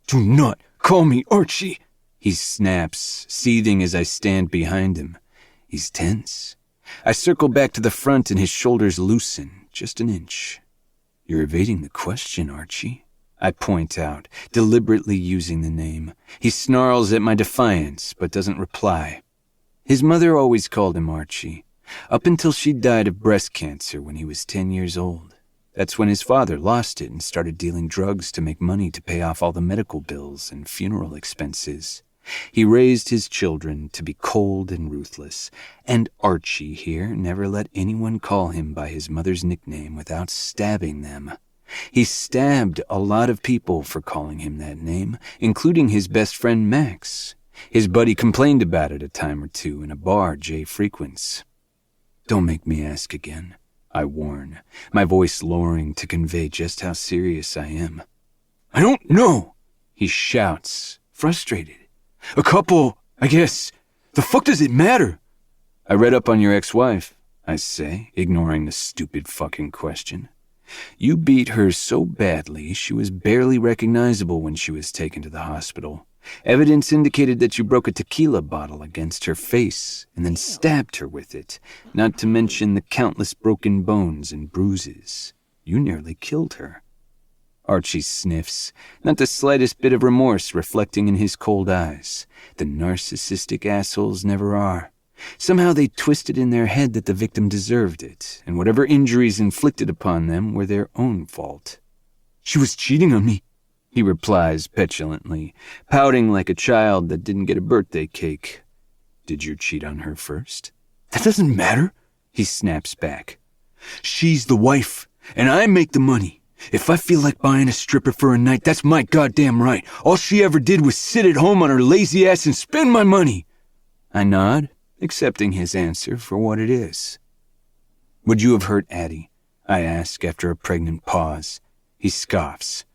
Speaker 6: Do not call me Archie!
Speaker 5: He snaps, seething as I stand behind him. He's tense. I circle back to the front and his shoulders loosen just an inch. You're evading the question, Archie. I point out, deliberately using the name. He snarls at my defiance, but doesn't reply. His mother always called him Archie, up until she died of breast cancer when he was 10 years old. That's when his father lost it and started dealing drugs to make money to pay off all the medical bills and funeral expenses. He raised his children to be cold and ruthless, and Archie here never let anyone call him by his mother's nickname without stabbing them. He stabbed a lot of people for calling him that name, including his best friend Max. His buddy complained about it a time or two in a bar Jay frequents. Don't make me ask again, I warn, my voice lowering to convey just how serious I am. I don't know, he shouts, frustrated. A couple, I guess. The fuck does it matter? I read up on your ex-wife, I say, ignoring the stupid fucking question. You beat her so badly she was barely recognizable when she was taken to the hospital. Evidence indicated that you broke a tequila bottle against her face and then stabbed her with it, not to mention the countless broken bones and bruises. You nearly killed her. Archie sniffs, not the slightest bit of remorse reflecting in his cold eyes. The narcissistic assholes never are. Somehow they twisted in their head that the victim deserved it, and whatever injuries inflicted upon them were their own fault. She was cheating on me, he replies petulantly, pouting like a child that didn't get a birthday cake. Did you cheat on her first? That doesn't matter, he snaps back. She's the wife, and I make the money. If I feel like buying a stripper for a night, that's my goddamn right. All she ever did was sit at home on her lazy ass and spend my money. I nod, accepting his answer for what it is. Would you have hurt Addie? I ask after a pregnant pause. He scoffs.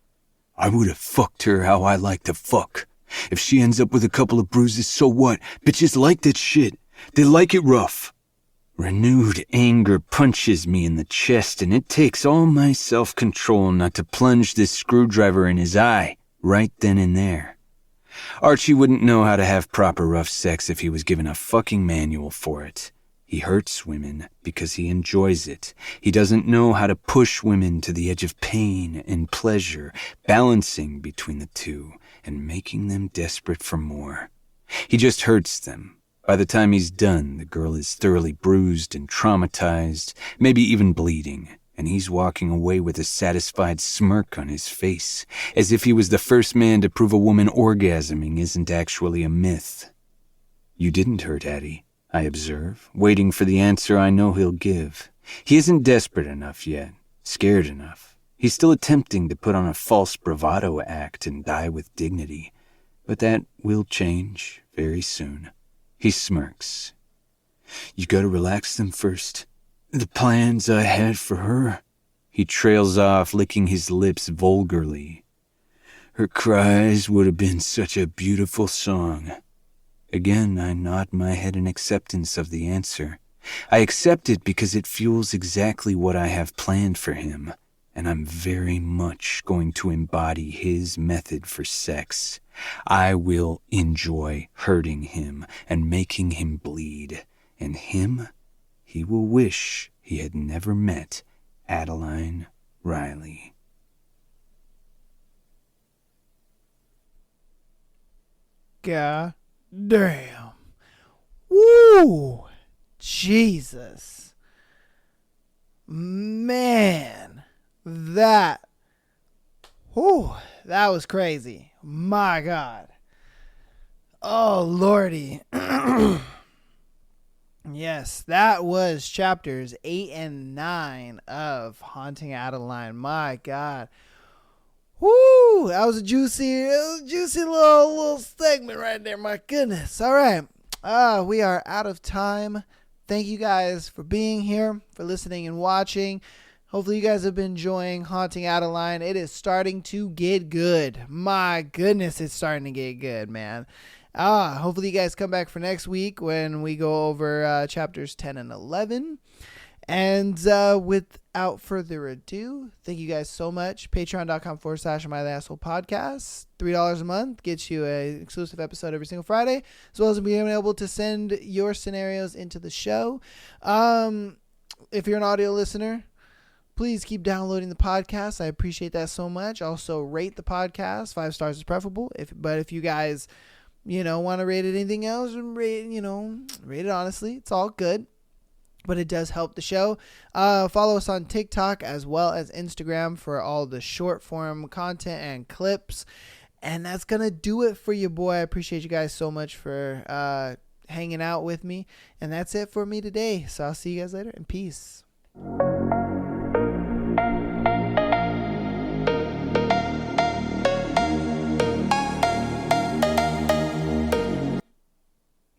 Speaker 5: I would have fucked her how I like to fuck. If she ends up with a couple of bruises, so what? Bitches like that shit. They like it rough. Renewed anger punches me in the chest, and it takes all my self-control not to plunge this screwdriver in his eye right then and there. Archie wouldn't know how to have proper rough sex if he was given a fucking manual for it. He hurts women because he enjoys it. He doesn't know how to push women to the edge of pain and pleasure, balancing between the two and making them desperate for more. He just hurts them. By the time he's done, the girl is thoroughly bruised and traumatized, maybe even bleeding, and he's walking away with a satisfied smirk on his face, as if he was the first man to prove a woman orgasming isn't actually a myth. You didn't hurt Addie, I observe, waiting for the answer I know he'll give. He isn't desperate enough yet, scared enough. He's still attempting to put on a false bravado act and die with dignity, but that will change very soon. He smirks. You gotta relax them first. The plans I had for her. He trails off, licking his lips vulgarly. Her cries would have been such a beautiful song. Again, I nod my head in acceptance of the answer. I accept it because it fuels exactly what I have planned for him, and I'm very much going to embody his method for sex. I will enjoy hurting him and making him bleed, and him, he will wish he had never met Adeline Riley.
Speaker 1: God damn. Woo! Jesus. Man. That was crazy. My God. Oh, Lordy. Yes, that was chapters 8 and 9 of Haunting Adeline. My God. Woo! That was a juicy little segment right there. My goodness. All right. We are out of time. Thank you guys for being here, for listening and watching. Hopefully you guys have been enjoying Haunting Adeline. It is starting to get good. My goodness, it's starting to get good, man. Hopefully you guys come back for next week when we go over chapters 10 and 11. And without further ado, thank you guys so much. Patreon.com/Am I the Asshole Podcast. $3 a month gets you an exclusive episode every single Friday, as well as being able to send your scenarios into the show. If you're an audio listener, please keep downloading the podcast. I appreciate that so much. Also, rate the podcast. 5 stars is preferable. But if you guys, want to rate it anything else, rate it honestly. It's all good. But it does help the show. Follow us on TikTok as well as Instagram for all the short form content and clips. And that's going to do it for you, boy. I appreciate you guys so much for hanging out with me. And that's it for me today. So I'll see you guys later, and peace.